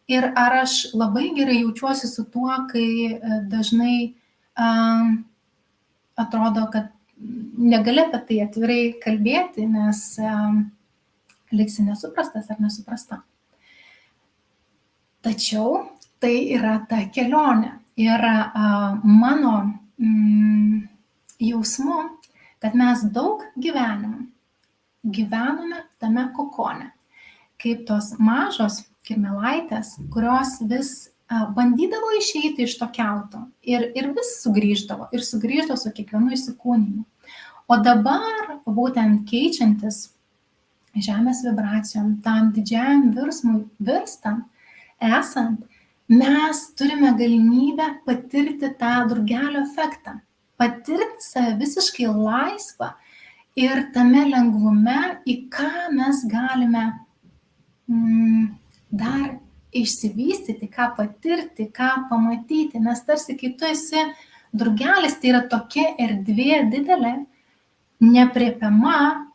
Ir ar aš labai gerai jaučiuosi su tuo, kai dažnai atrodo, kad negali apie tai atvirai kalbėti, nes liksi nesuprastas ar nesuprasta. Tačiau tai yra ta kelionė. Ir mano jausmu, kad mes daug gyvenome tame kokone, kaip tos mažos kirmėlaitės, kurios vis bandydavo išeiti iš to kiauto ir vis sugrįždavo su kiekvienu įsikūnimu. O dabar, būtent keičiantis žemės vibracijom, tam didžiajam virsmui virstant, esant, mes turime galimybę patirti tą drugelio efektą, patirti save visiškai laisvą ir tame lengvume, į ką mes galime dar išsivystyti, ką patirti, ką pamatyti, nes tarsi kai tu esi drugelis, tai yra tokia erdvė didelė, nepriepiama,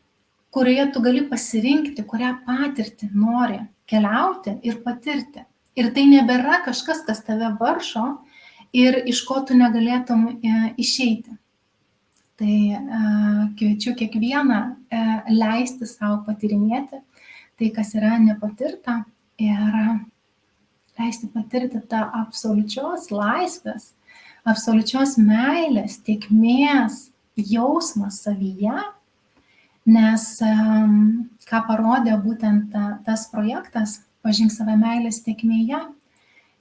kurioje tu gali pasirinkti, kurią patirtį nori keliauti ir patirti. Ir tai nebėra kažkas, kas tave varžo ir iš ko tu negalėtum išeiti. Tai kviečiu kiekvieną leisti savo patyrinėti tai, kas yra nepatirta, ir leisti patirti tą absoliučios laisvės, absoliučios meilės, tėkmės jausmą savyje, nes ką parodė būtent tas projektas Pažink save meilės tėkmėje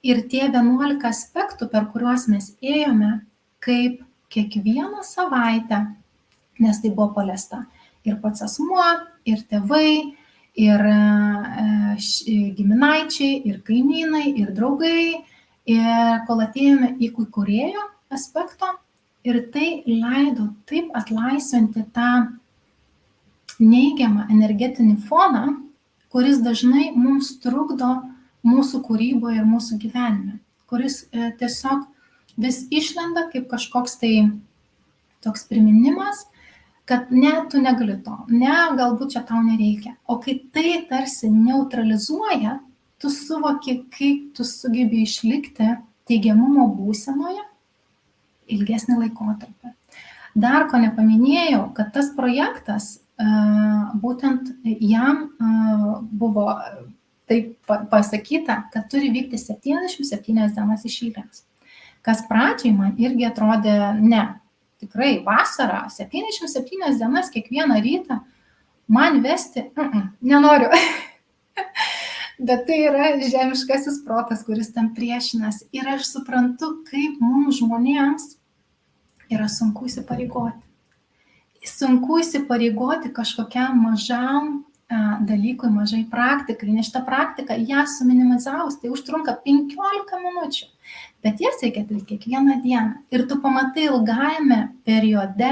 ir tie 11 aspektų, per kuriuos mes ėjome, kaip kiekvieną savaitę, nes tai buvo paliesta ir pats asmuo, ir tėvai, ir giminaičiai, ir kaimynai, ir draugai, ir kol atėjome iki kūrėjo aspekto, ir tai leido taip atlaisvinti tą neigiamą energetinį foną, kuris dažnai mums trukdo mūsų kūryboje ir mūsų gyvenime, kuris tiesiog vis išlenda kaip kažkoks tai toks priminimas, kad ne, tu negali to, ne, galbūt čia tau nereikia. O kai tai tarsi neutralizuoja, tu suvoki, kaip tu sugebi išlikti teigiamumo būsenoje ilgesnį laikotarpį. Dar ko nepaminėjau, kad tas projektas, būtent jam buvo taip pasakyta, kad turi vykti 77 dienas iš eilės. Kas pradžiai man irgi atrodė, ne, tikrai vasarą, 77 dienas kiekvieną rytą man vesti, nenoriu. Bet tai yra žemiškasis protas, kuris tam priešinas. Ir aš suprantu, kaip mums žmonėms yra sunku įsipareigoti. Sunku įsipareigoti kažkokiam mažam dalykui, mažai praktikai, nes šitą praktiką ją suminimizavus, tai užtrunka 15 minučių, bet jas reikia atlikti kiekvieną dieną. Ir tu pamatai ilgajame periode,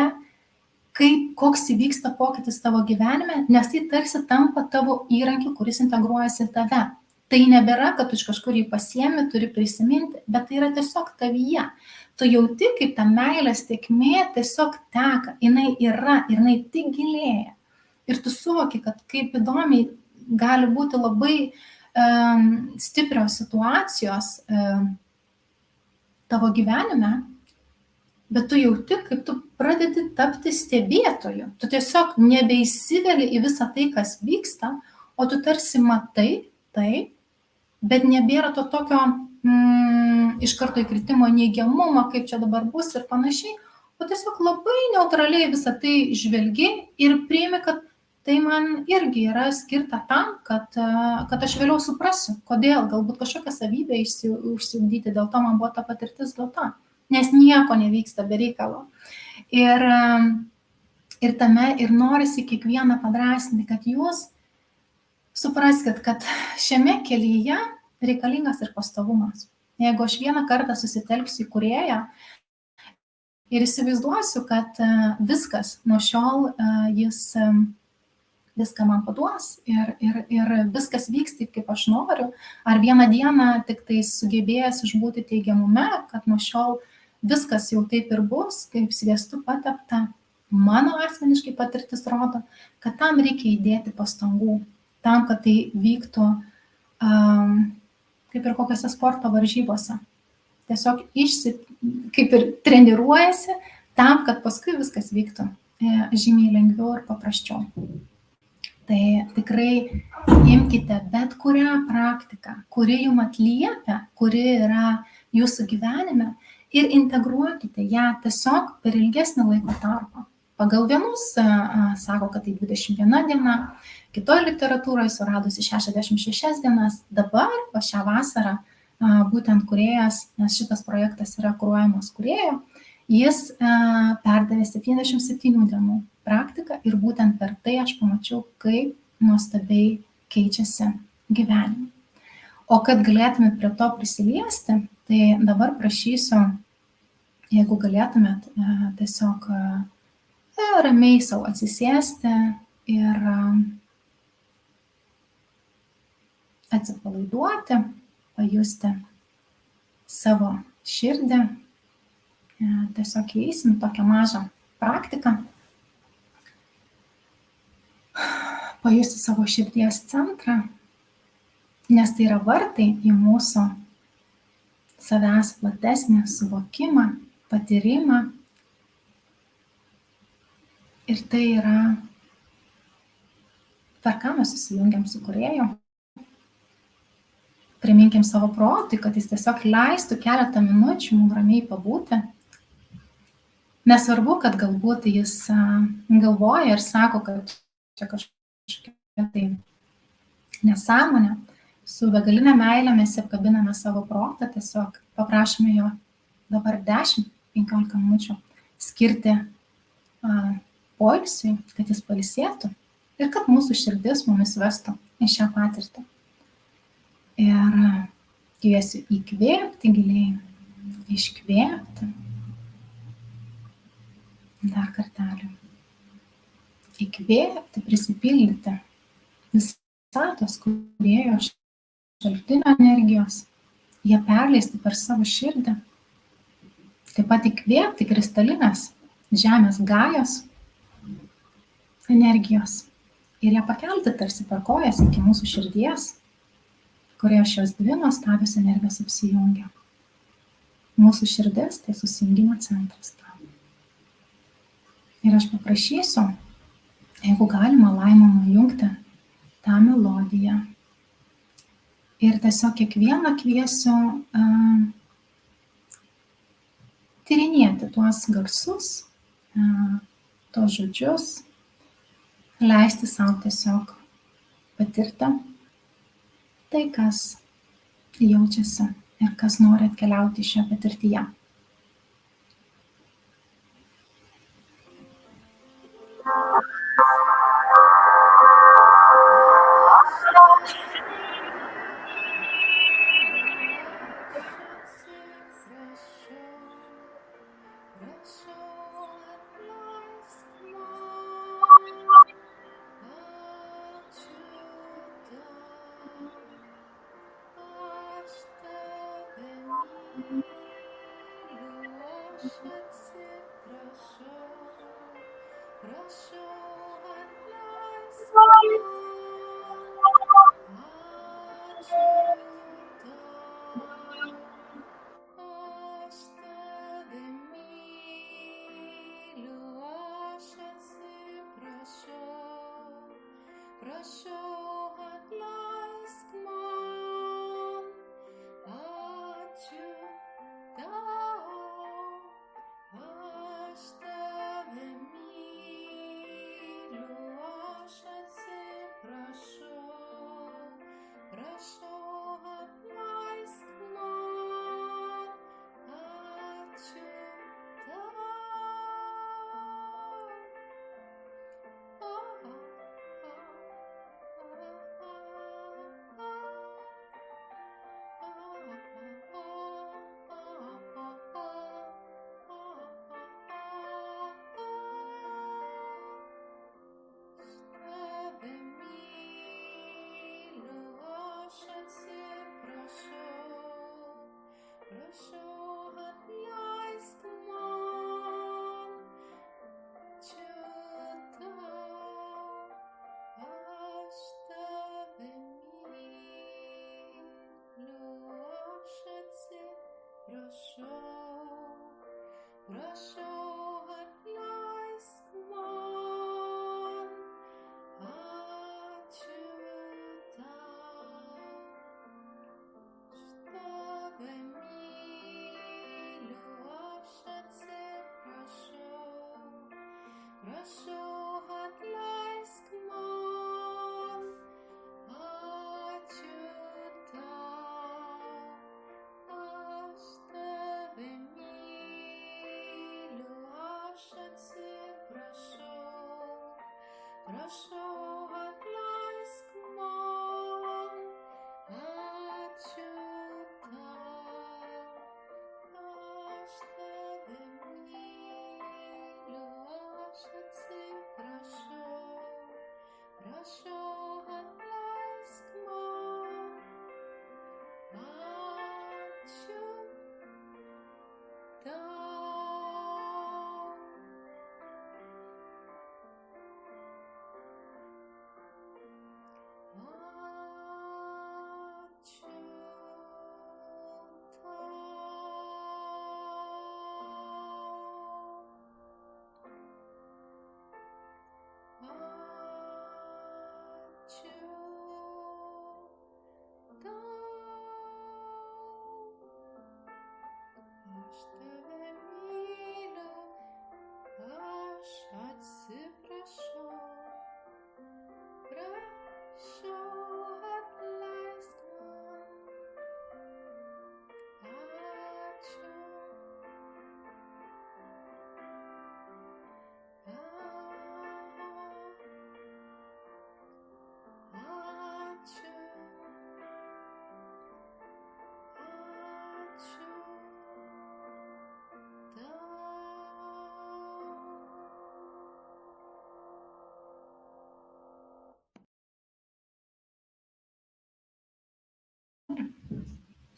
koks įvyksta pokytis tavo gyvenime, nes tai tarsi tampa tavo įrankiu, kuris integruojasi į tave. Tai nebėra, kad tu iš kažkur jį pasiemi, turi prisiminti, bet tai yra tiesiog tavyje. Tu jauti, kaip ta meilės tėkmė tiesiog teka, jinai yra ir jinai tik gilėja. Ir tu suvoki, kad kaip įdomiai gali būti labai stiprios situacijos tavo gyvenime, bet tu jauti, kaip tu pradedi tapti stebėtoju. Tu tiesiog nebeįsiveli į visą tai, kas vyksta, o tu tarsi matai tai, bet nebėra to tokio iš karto įkritimo neigiamumo, kaip čia dabar bus ir panašiai, o tiesiog labai neutraliai visą tai žvelgi ir priimi, kad tai man irgi yra skirta tam, kad aš vėliau suprasiu, kodėl, galbūt kažkokią savybę užsiugdyti, dėl to man buvo ta patirtis duota, nes nieko nevyksta be reikalo. Ir tame ir norisi kiekvieną padrąsinti, kad jūs supraskit, kad šiame kelyje reikalingas ir pastovumas. Jeigu aš vieną kartą susitelksiu į kūrėją ir įsivaizduosiu, kad viskas nuo šiol jis viską man paduos ir viskas vyks taip, kaip aš noriu, ar vieną dieną tik tai sugebėjęs išbūti teigiamume, kad nuo šiol viskas jau taip ir bus, kaip sviestu patepta, mano asmeniškai patirtis rodo, kad tam reikia įdėti pastangų, tam, kad tai vyktų kaip ir kokiose sporto varžybose. Tiesiog kaip ir treniruojasi tam, kad paskui viskas vyktų žymiai lengviau ir paprasčiau. Tai tikrai imkite bet kurią praktiką, kuri jums atliepia, kuri yra jūsų gyvenime ir integruokite ją tiesiog per ilgesnį laiko tarpą. Pagal vienus sako, kad tai 21 diena, kitoje literatūroje suradusi 66 dienas. Dabar šią vasarą būtent kūrėjas, nes šitas projektas yra kuruojamas kūrėjo, jis perdavė 77 dienų praktiką ir būtent per tai aš pamačiau, kaip nuostabiai keičiasi gyvenimai. O kad galėtumėt prie to prisiliesti, tai dabar prašysiu, jeigu galėtumėt tiesiog ramiai savo atsisėsti ir atsipalaiduoti, pajusti savo širdį. Tiesiog įeisim tokią mažą praktiką. Pajusti savo širdies centrą, nes tai yra vartai į mūsų savęs platesnį suvokimą, patyrimą. Ir tai yra, per ką mes susijungiam su kūrėju. Priminkim savo protui, kad jis tiesiog leistų keletą minučių mums ramiai pabūti. Nesvarbu, kad galbūt jis galvoja ir sako, kad čia kažkokia tai nesąmonė. Su begalinė meile mes apkabiname savo protą, tiesiog paprašome jo dabar 10-15 minučių skirti poilsiui, kad jis pailsėtų ir kad mūsų širdis mumis vestų į šią patirtį. Ir kviesiu įkvėpti giliai, iškvėpti. Dar kartelį. Įkvėpti, prisipildyti visatos kūrėjo šaltinio energijos, ją perleisti per savo širdį. Taip pat įkvėpti kristalinės žemės gajos energijos ir ją pakelti tarsi per kojas iki mūsų širdies, kurioje šios dvi nuostabios energijos apsijungia. Mūsų širdis tai susijungimo centras. Ir aš paprašysiu, jeigu galima, Laimą nujungti tą melodiją. Ir tiesiog kiekvieną kviesiu tyrinėti tuos garsus, tuos žodžius, leisti savo tiesiog patirti tai, kas jaučiasi ir kas nori atkeliauti šioje patirtyje. Aš tave myliu, aš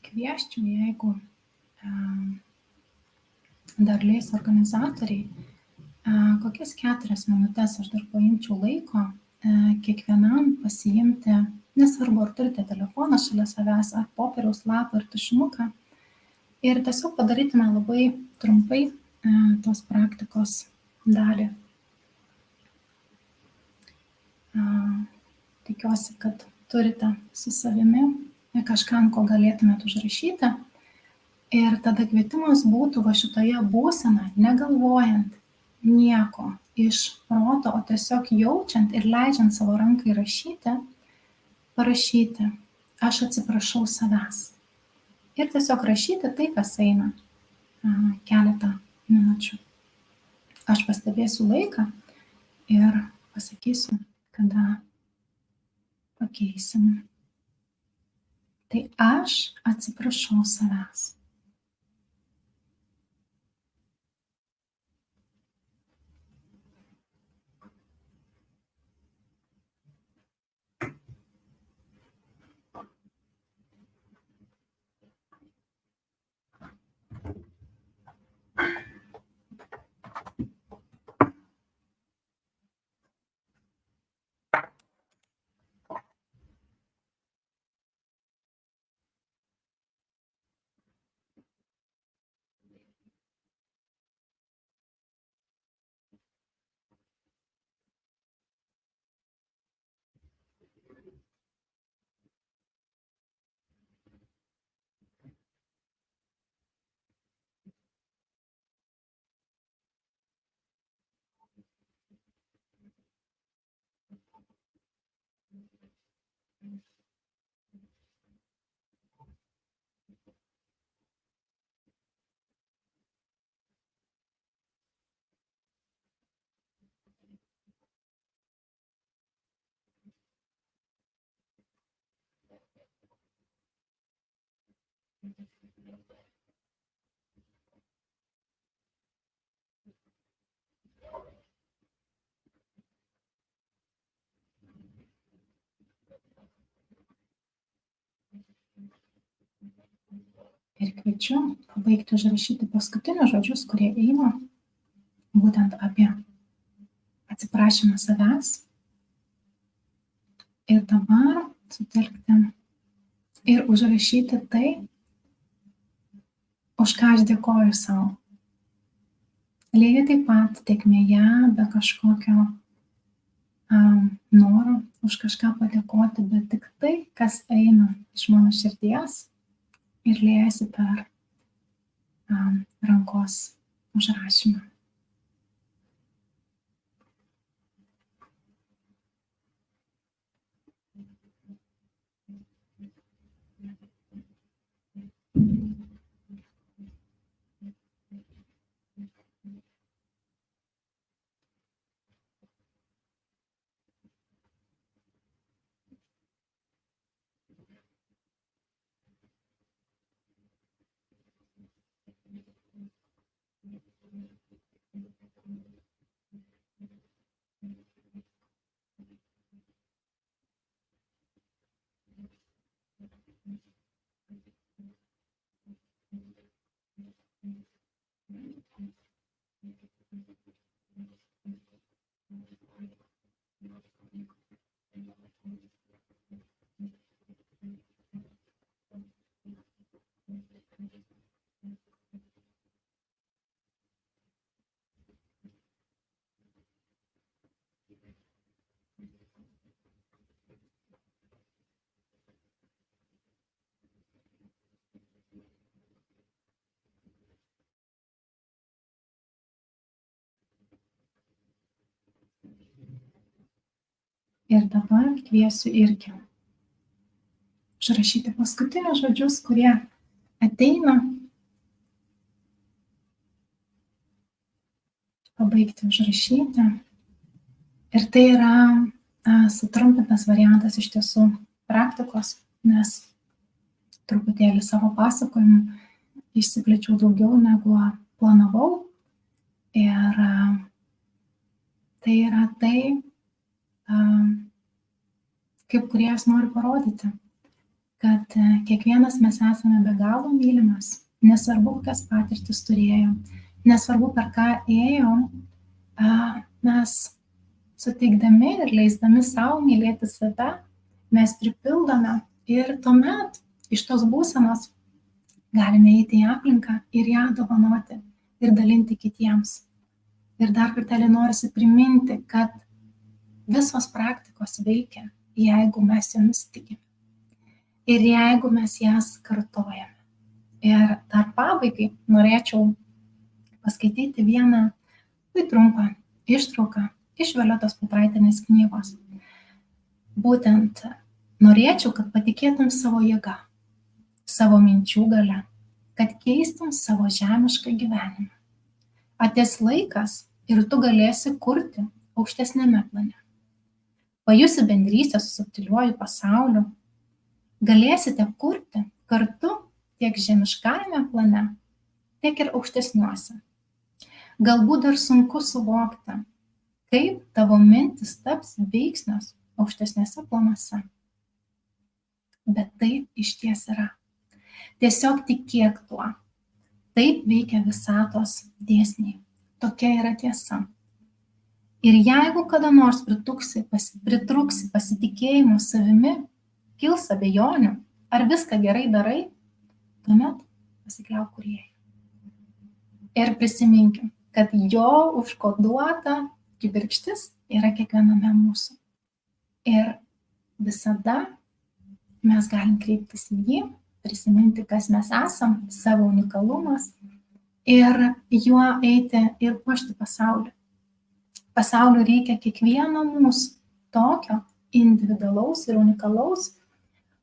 Kvieščiau, jeigu dar leis organizatoriai, kokias 4 minutes aš dar paimčiau laiko kiekvienam pasiimti, nesvarbu, ar turite telefoną šalia savęs, ar popieriaus lapą ir tušinuką, ir tiesiog padarytume labai trumpai tos praktikos dalį. Tikiuosi, kad turite su savimi kažką, ant ko galėtumėt užrašyti. Ir tada kvietimas būtų va šitoje būsenoje, negalvojant nieko iš proto, o tiesiog jaučiant ir leidžiant savo rankai rašyti, parašyti, aš atsiprašau savęs. Ir tiesiog rašyti tai, kas eina keletą minučių. Aš pastebėsiu laiką ir pasakysiu, kada pakeisim. Tai aš atsiprašau savęs. Ir kviečiu pabaigti užrašyti paskutinius žodžius, kurie eina būtent apie atsiprašymą savęs. Ir dabar sutelkti ir užrašyti tai, už ką aš dėkoju savo. Lygiai taip pat tėkmėje, be kažkokio noro už kažką padėkoti, bet tik tai, kas eina iš mano širdies ir liejasi per rankos užrašymą. Ir dabar kviesiu irgi užrašyti paskutinius žodžius, kurie ateina, pabaigti užrašyti. Ir tai yra sutrumpintas variantas iš tiesų praktikos, nes truputėlį savo pasakojimu išsiplėčiau daugiau negu planavau. Ir tai yra tai, kaip kūrėjas nori parodyti, kad kiekvienas mes esame be galo mylimas, nesvarbu, kokias patirtis turėjom, nesvarbu, per ką ėjom, mes suteikdami ir leisdami savo mylėti save, mes pripildome ir tuomet iš tos būsenos galime eiti į aplinką ir ją dovanoti ir dalinti kitiems. Ir dar kartelį norisi priminti, kad visos praktikos veikia, jeigu mes jomis tikime. Ir jeigu mes jas kartojame. Ir dar pabaigai norėčiau paskaityti vieną trumpą ištrauką iš Violetos Petraitienės knygos. Būtent norėčiau, kad patikėtum savo jėgą, savo minčių galia, kad keistum savo žemišką gyvenimą. Ateis laikas ir tu galėsi kurti aukštesniame plane. Pajusi bendrystę su subtiliuoju pasauliu, galėsite kurti kartu tiek žemiškajame plane, tiek ir aukštesniuose. Galbūt dar sunku suvokti, kaip tavo mintis taps veiksnios aukštesniuose planuose. Bet taip iš ties yra. Tiesiog tikėk tuo. Taip veikia visatos dėsniai. Tokia yra tiesa. Ir jeigu kada nors pritruksi pasitikėjimo savimi, kils abejonių, ar viską gerai darai, tuomet pasikliauk kūrėjui. Ir prisiminkim, kad jo užkoduota kibirkštis yra kiekviename mūsų. Ir visada mes galim kreiptis į jį, prisiminti, kas mes esam, savo unikalumas ir juo eiti ir puošti pasaulį. Pasauliu reikia kiekvieno mūsų tokio individualaus ir unikalaus,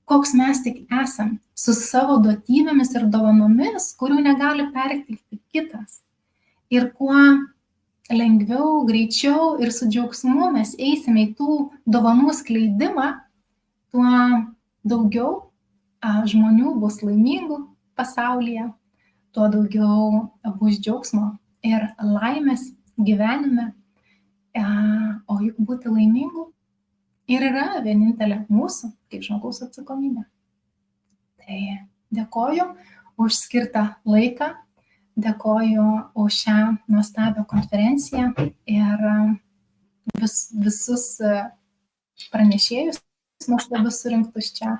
koks mes tik esam, su savo duotybėmis ir dovanomis, kurių negali perteikti kitas. Ir kuo lengviau, greičiau ir su džiaugsmu mes eisime į tų dovanų skleidimą, tuo daugiau žmonių bus laimingų pasaulyje, tuo daugiau bus džiaugsmo ir laimės gyvenime. O juk būti laimingu ir yra vienintelė mūsų kaip žmogaus atsakomybė. Tai dėkoju už skirtą laiką, dėkoju už šią nuostabią konferenciją ir visus pranešėjus nuostabius surinktus čia.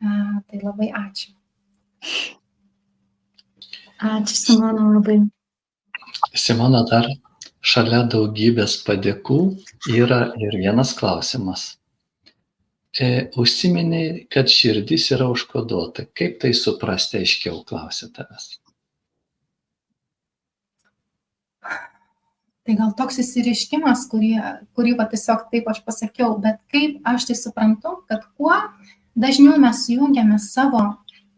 Tai labai ačiū. Ačiū, Simona, labai. Simona, dar šalia daugybės padėkų yra ir vienas klausimas. Užsiminei, kad širdis yra užkoduota. Kaip tai suprasti aiškiau, klausia tavęs? Tai gal toks įsireiškimas, kurį va tiesiog taip aš pasakiau, bet kaip aš tai suprantu, kad kuo dažniau mes sujungiame savo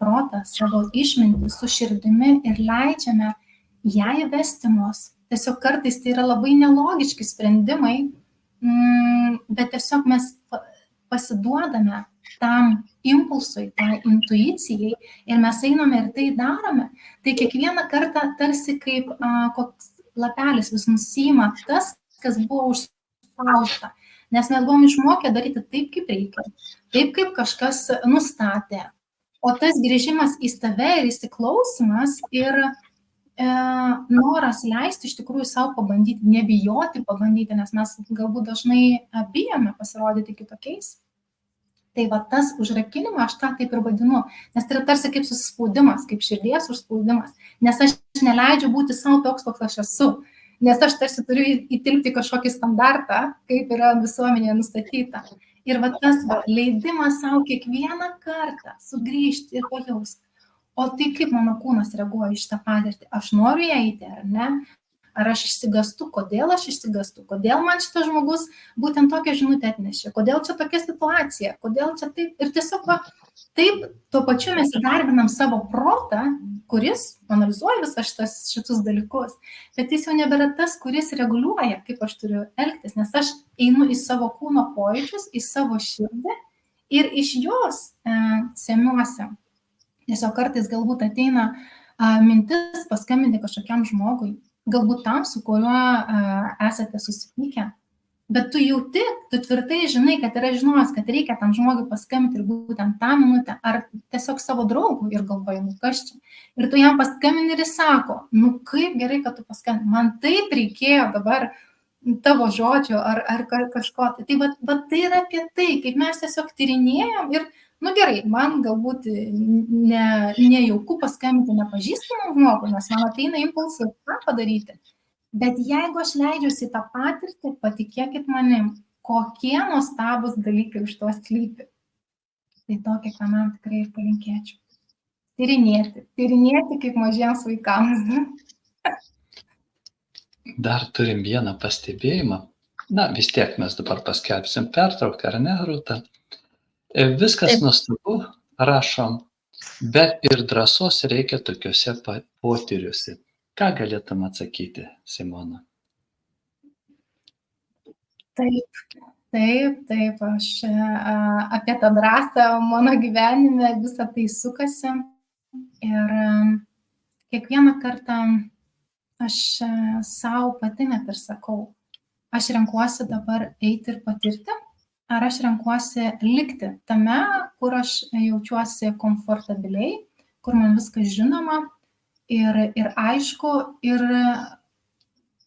protą, savo išmintį su širdimi ir leidžiame ją įvesti mus. Tiesiog kartais tai yra labai nelogiški sprendimai, bet tiesiog mes pasiduodame tam impulsui, tai intuicijai ir mes einame ir tai darome. Tai kiekvieną kartą tarsi kaip koks lapelis vis nusiima tas, kas buvo užspausta. Nes mes buvom išmokę daryti taip, kaip reikia, taip, kaip kažkas nustatė. O tas grįžimas į save ir įsiklausimas ir noras leisti iš tikrųjų savo pabandyti, nebijoti pabandyti, nes mes galbūt dažnai bijome pasirodyti kitokiais. Tai va tas užrakinimas, aš tą taip ir vadinu, nes tai yra tarsi kaip susispaudimas, kaip širdies užspaudimas, nes aš neleidžiu būti savo toks, koks aš esu, nes aš tarsi turiu įtilpti kažkokį standartą, kaip yra visuomenėje nustatyta. Ir va tas leidimas savo kiekvieną kartą sugrįžti ir pajausti. O tai kaip mano kūnas reaguoja į šitą patirtį? Aš noriu ją eiti, ar ne? Ar aš išsigastu? Kodėl aš išsigastu? Kodėl man šitas žmogus būtent tokią žinutę atnešė? Kodėl čia tokia situacija? Kodėl čia taip? Ir tiesiog va, taip, tuo pačiu mes įdarbinam savo protą, kuris analizuoja visas šitus dalykus, bet jis jau nebėra tas, kuris reguliuoja, kaip aš turiu elgtis, nes aš einu į savo kūno pojūčius, į savo širdį ir iš jos semiuosi. Tiesiog kartais galbūt ateina mintis paskambinti kažkokiam žmogui, galbūt tam, su kuriuo esate susipykę, bet tu jauti, tu tvirtai žinai, kad yra žinojas, kad reikia tam žmogui paskambinti ir būtent tą minutę, ar tiesiog savo draugų ir galvoji, kas čia. Ir tu jam paskambini ir jis sako, kaip gerai, kad tu paskambini, man taip reikėjo dabar tavo žodžio ar kažko. Tai va tai yra apie tai, kaip mes tiesiog tyrinėjom ir gerai, man galbūt nejauku paskambinti nepažįstamam žmogui, nes man ateina impulsai ką padaryti. Bet jeigu aš leidžiuosi tą patirtį, patikėkit manim, kokie nuostabus dalykai už to slypi. Tai to kiekvienam tikrai ir palinkėčiau. Tyrinėti kaip mažiems vaikams. Dar turim vieną pastebėjimą. Vis tiek mes dabar paskelbsim pertrauką, ar ne, Rūta? Viskas nuostabu, rašom, bet ir drąsos reikia tokiuose potyriuose. Ką galėtum atsakyti, Simona? Taip, aš apie tą drąsą mano gyvenime visą tai sukasi ir kiekvieną kartą aš savo pati net ir sakau, aš renkuosi dabar eiti ir patirti, ar aš renkuosi likti tame, kur aš jaučiuosi komfortabiliai, kur man viskas žinoma ir aišku, ir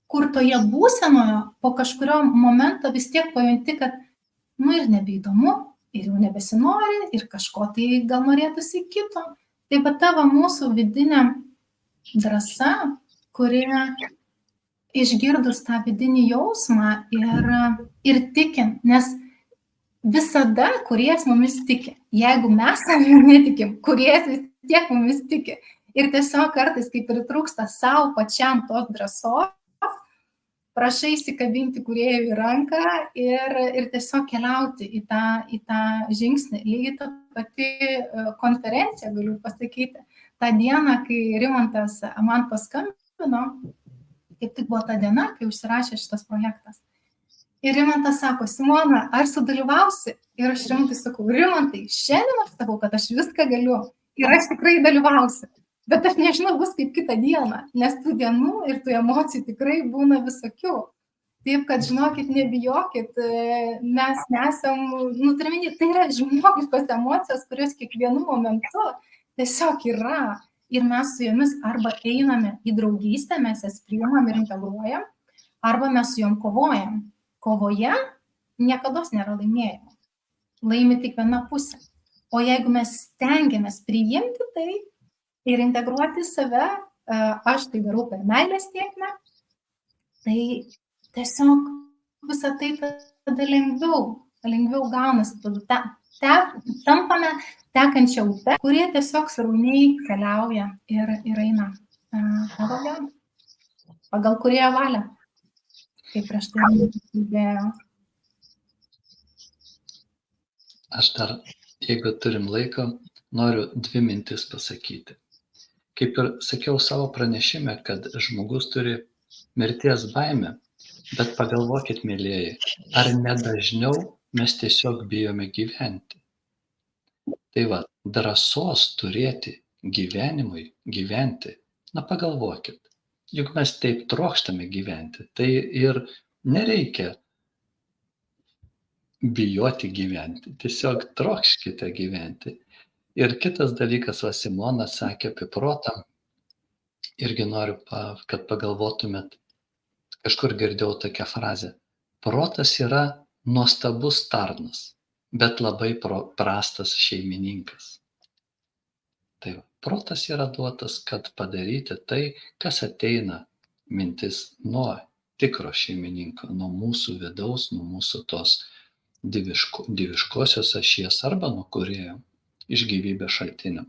kur toje būsenoje po kažkurio momento vis tiek pajunti, kad ir nebeįdomu, ir jau nebesinori, ir kažko tai gal norėtųsi kito. Tai va tavo mūsų vidinė drąsa, kuri išgirdus tą vidinį jausmą ir tikint, nes visada kūrėjas mumis tiki. Jeigu mes savimi netikim, kūrėjas vis tiek mumis tiki. Ir tiesiog kartais, kaip ir trūksta savo pačiam tos drąsos, prašai įsikabinti kūrėjui į ranką ir tiesiog keliauti į tą žingsnį. Lygiai ta pati konferencija, galiu pasakyti. Ta diena, kai Rimantas man paskambino, kaip tik buvo ta diena, kai užsirašė šitas projektas. Ir Rimantas sako, Simona, ar sudalyvausi? Ir aš Rimantui sakau, Rimantai, šiandien aš sakau, kad aš viską galiu ir aš tikrai dalyvausiu. Bet aš nežinau, bus kaip kitą dieną, nes tų dienų ir tų emocijų tikrai būna visokių. Taip, kad žinokit, nebijokit, mes nesam, tai yra žmogiškos emocijos, kurios kiekvienu momentu tiesiog yra. Ir mes su jomis arba einame į draugystę, mes jas priimam ir integruojam, arba mes su jom kovojam. Kovoje niekados nėra laimėjimo. Laimi tik viena pusė. O jeigu mes stengiamės priimti tai ir integruoti save, aš tai darau per meilės tėkmę, tai tiesiog visą tai tada lengviau gaunasi. Tampame tekančią upę, kurie tiesiog srauniai keliauja ir eina pagal kūrėjo valią, kaip prieš tai kalbėjau. Aš dar, jeigu turim laiko, noriu 2 mintis pasakyti. Kaip ir sakiau savo pranešime, kad žmogus turi mirties baimę, bet pagalvokit, mielieji, ar nedažniau mes tiesiog bijome gyventi. Tai va, drąsos turėti gyvenimui, gyventi, na pagalvokit, juk mes taip trokštame gyventi, tai ir nereikia bijoti gyventi, tiesiog trokškite gyventi. Ir kitas dalykas, va, Simonas sakė apie protą, irgi noriu, kad pagalvotumėt, kažkur girdėjau tokią frazę, protas yra nuostabus tarnas, bet labai prastas šeimininkas. Tai va, protas yra duotas, kad padaryti tai, kas ateina mintis nuo tikro šeimininko, nuo mūsų vidaus, nuo mūsų tos dieviškosios ašies arba nuo kūrėjo iš gyvybės šaltinio.